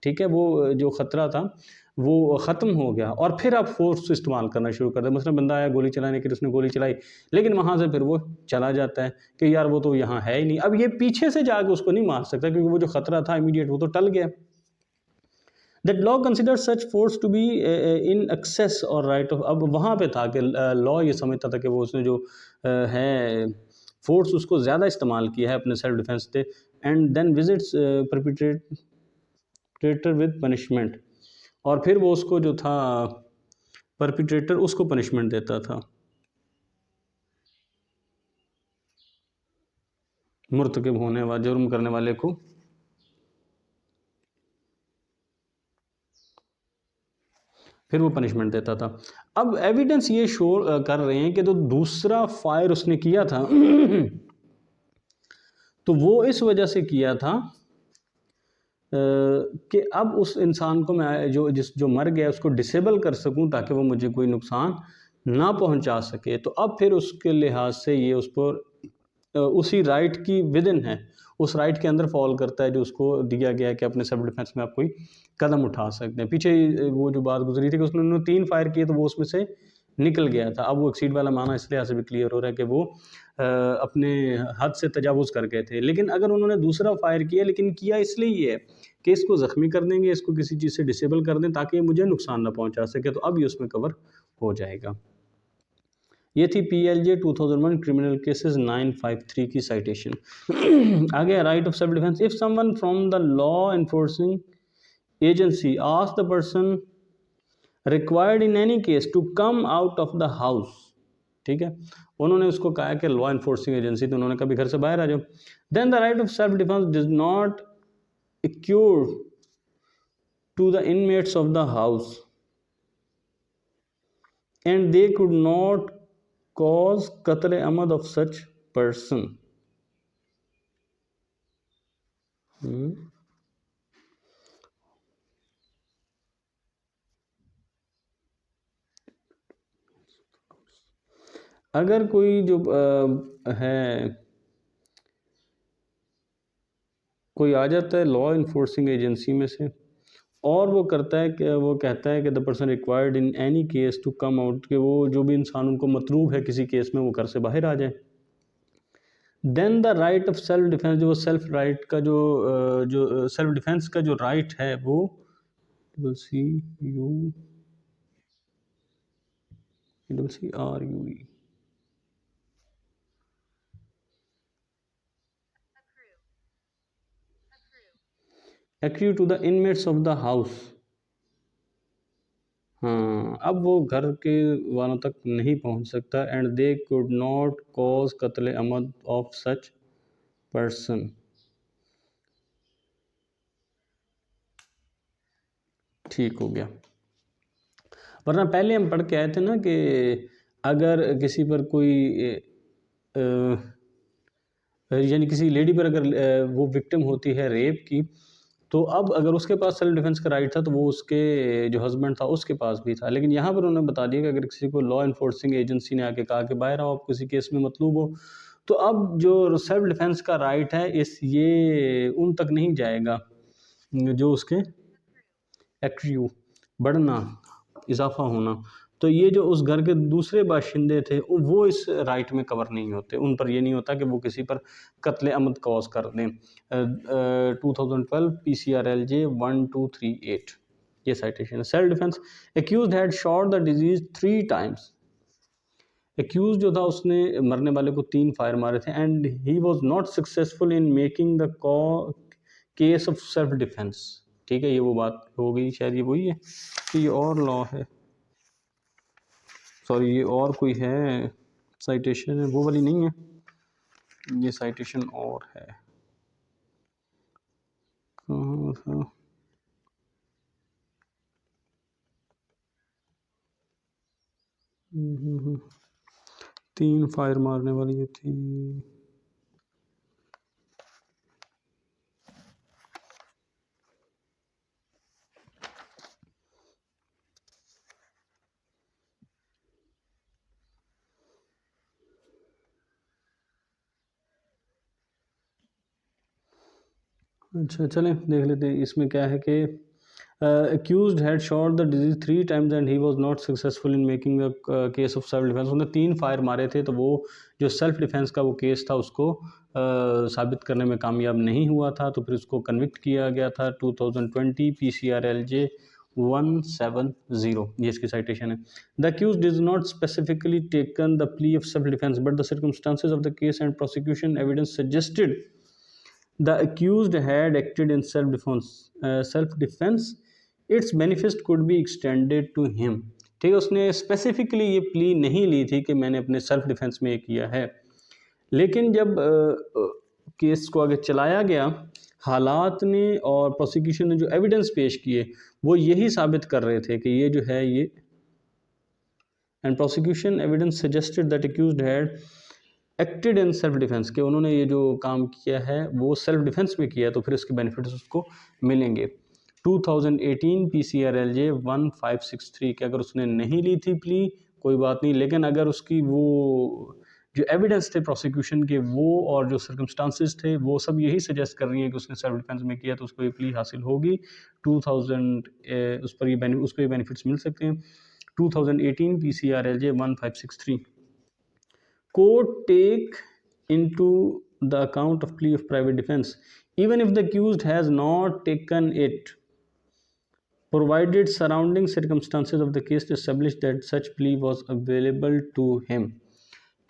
ठीक है, वो जो ख़तरा था वो ख़त्म हो गया और फिर आप फोर्स इस्तेमाल करना शुरू कर दें। मसलन बंदा आया गोली चलाने के लिए, उसने गोली चलाई, लेकिन वहाँ से फिर वो चला जाता है कि यार वो तो यहाँ है ही नहीं। अब ये पीछे से जाके उसको नहीं मार सकता क्योंकि वो जो ख़तरा था इमीडिएट वो तो टल गया। That law consider such force to be in excess और राइट ऑफ, अब वहाँ पे था कि लॉ ये समझता था कि वो उसने जो है फोर्स उसको ज़्यादा इस्तेमाल किया है अपने सेल्फ डिफेंस पे and then visits perpetrator with punishment, और फिर वो उसको जो था परपिट्रेटर उसको पनिशमेंट देता था, मुर्तकिब होने वाले जुर्म करने वाले को। फिर वो पनिशमेंट देता था। अब एविडेंस ये शो कर रहे हैं कि जो दूसरा फायर उसने किया था तो वो इस वजह से किया था कि अब उस इंसान को मैं जो मर गया उसको डिसेबल कर सकूं ताकि वो मुझे कोई नुकसान ना पहुंचा सके। तो अब फिर उसके लिहाज से ये उस पर उसी राइट की विदिन है, उस राइट के अंदर फॉल करता है जो उसको दिया गया है कि अपने सेल्फ डिफेंस में आप कोई कदम उठा सकते हैं। पीछे वो जो बात गुजरी थी कि उसने 3 फायर किए तो वो उसमें से निकल गया था। अब वो एक्सीड वाला माना इसलिए यहाँ से भी क्लियर हो रहा है कि वो अपने हद से तजावुज़ कर गए थे। लेकिन अगर उन्होंने दूसरा फायर किया, लेकिन किया इसलिए ये है कि इसको ज़ख्मी कर देंगे, इसको किसी चीज़ से डिसेबल कर दें ताकि मुझे नुकसान ना पहुंचा सके, तो अब ये उसमें कवर हो जाएगा। ये थी PLJ 2001 क्रिमिनल केसेस 953 की साइटेशन। आगे right of self defence, if someone from the law enforcing agency ask the person required in any case to come out of the house, ठीक है, उन्होंने उसको कहा कि लॉ एनफोर्सिंग एजेंसी, तो उन्होंने कभी घर से बाहर आ जाओ, then the right of self defence does not accrue to the inmates of the house and they could not cause कत्ल अमद of such person। अगर कोई जो है कोई आ जाता है लॉ इन्फोर्सिंग एजेंसी में से और वो करता है कि वो कहता है कि the person required in any case to come out, कि वो जो भी इंसान उनको मतलूब है किसी केस में वो घर से बाहर आ जाए, then the right of self defence, जो सेल्फ राइट का जो सेल्फ डिफेंस का जो राइट है वो CURUE accrue to the inmates of the house। हाँ, अब वो घर के वालों तक नहीं पहुंच सकता, and they could not cause कत्ल अमद ऑफ सच पर्सन। ठीक हो गया। वरना पहले हम पढ़ के आए थे ना कि अगर किसी पर कोई यानी किसी लेडी पर अगर वो विक्टिम होती है रेप की, तो अब अगर उसके पास सेल्फ डिफेंस का राइट था तो वो उसके जो हस्बैंड था उसके पास भी था। लेकिन यहाँ पर उन्होंने बता दिया कि अगर किसी को लॉ इन्फोर्सिंग एजेंसी ने आके कहा कि बाहर आओ, आप किसी केस में मतलूब हो, तो अब जो सेल्फ डिफेंस का राइट है ये उन तक नहीं जाएगा जो उसके एक्यू बढ़ना, इजाफा होना। तो ये जो उस घर के दूसरे बाशिंदे थे वो इस राइट में कवर नहीं होते, उन पर ये नहीं होता कि वो किसी पर कत्ले अमद कॉज कर दें। 2012 PCRLJ 1238 ये citation. Self defence, accused had shot the deceased 3 times. Accused जो था उसने मरने वाले को 3 फायर मारे थे, and he was not successful in making the case of self defence. ठीक है, ये वो बात हो गई, शायद ये वही है कि ये और लॉ है, सॉरी ये और कोई है साइटेशन है, वो वाली नहीं है, ये साइटेशन और है। कहाँ था? तीन फायर मारने वाली ये थी। अच्छा चलें देख लेते हैं इसमें क्या है कि accused had shot the deceased 3 times and he was not successful in making the case of self defense। उसने 3 फायर मारे थे तो वो जो सेल्फ डिफेंस का वो केस था उसको साबित करने में कामयाब नहीं हुआ था, तो फिर उसको कन्विक्ट किया गया था। 2020 PCRLJ 170 ये इसकी साइटेशन है। The accused did not specifically taken the plea of self defense but the circumstances of the case and prosecution evidence suggested the accused had acted in self defence its benefit could be extended to him. ठीक है, उसने specifically ये plea नहीं ली थी कि मैंने अपने self defence में ये किया है, लेकिन जब केस को आगे चलाया गया, हालात ने और प्रोसिक्यूशन ने जो एविडेंस पेश किए वो यही साबित कर रहे थे कि ये जो है ये, and prosecution evidence suggested that accused had acted in self defence, कि उन्होंने ये जो काम किया है वो सेल्फ डिफेंस में किया, तो फिर उसके बेनिफिट्स उसको मिलेंगे। 2018 PCRLJ 1563 के अगर उसने नहीं ली थी प्ली कोई बात नहीं, लेकिन अगर उसकी वो जो एविडेंस थे प्रोसिक्यूशन के वो और जो सर्कमस्टांसेस थे वो सब यही सजेस्ट कर रही हैं कि उसने सेल्फ डिफेंस में किया, तो उसको ये प्ली हासिल होगी। 2000 उस पर ये उसको ये बेनिफिट्स मिल सकते हैं। 2018 PCRLJ 1563 court take into the account of plea of private defense even if the accused has not taken it, provided surrounding circumstances of the case to establish that such plea was available to him।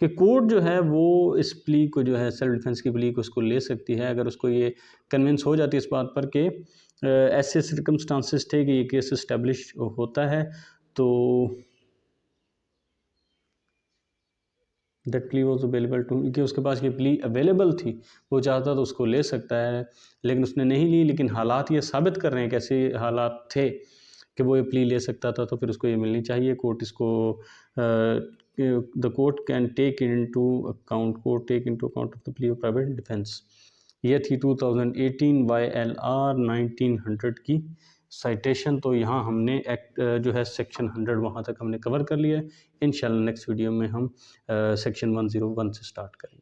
कि court जो है वो इस plea को जो है self defence की plea को उसको ले सकती है अगर उसको ये कन्विंस हो जाती है इस बात पर कि ऐसे सर्कमस्टांसेस थे कि ये केस इस्टेब्लिश होता है, तो that plea was available to, कि उसके पास ये प्ली अवेलेबल थी, वो चाहता तो उसको ले सकता है, लेकिन उसने नहीं ली। लेकिन हालात ये साबित कर रहे हैं कैसे हालात थे कि वो ये प्ली ले सकता था, तो फिर उसको ये मिलनी चाहिए। कोर्ट इसको the court can take into account of the plea of private defence. ये थी 2018 YLR 1900 की साइटेशन। तो यहाँ हमने एक्ट जो है सेक्शन 100 वहाँ तक हमने कवर कर लिया है। इंशाल्लाह नेक्स्ट वीडियो में हम सेक्शन 101 से स्टार्ट करेंगे।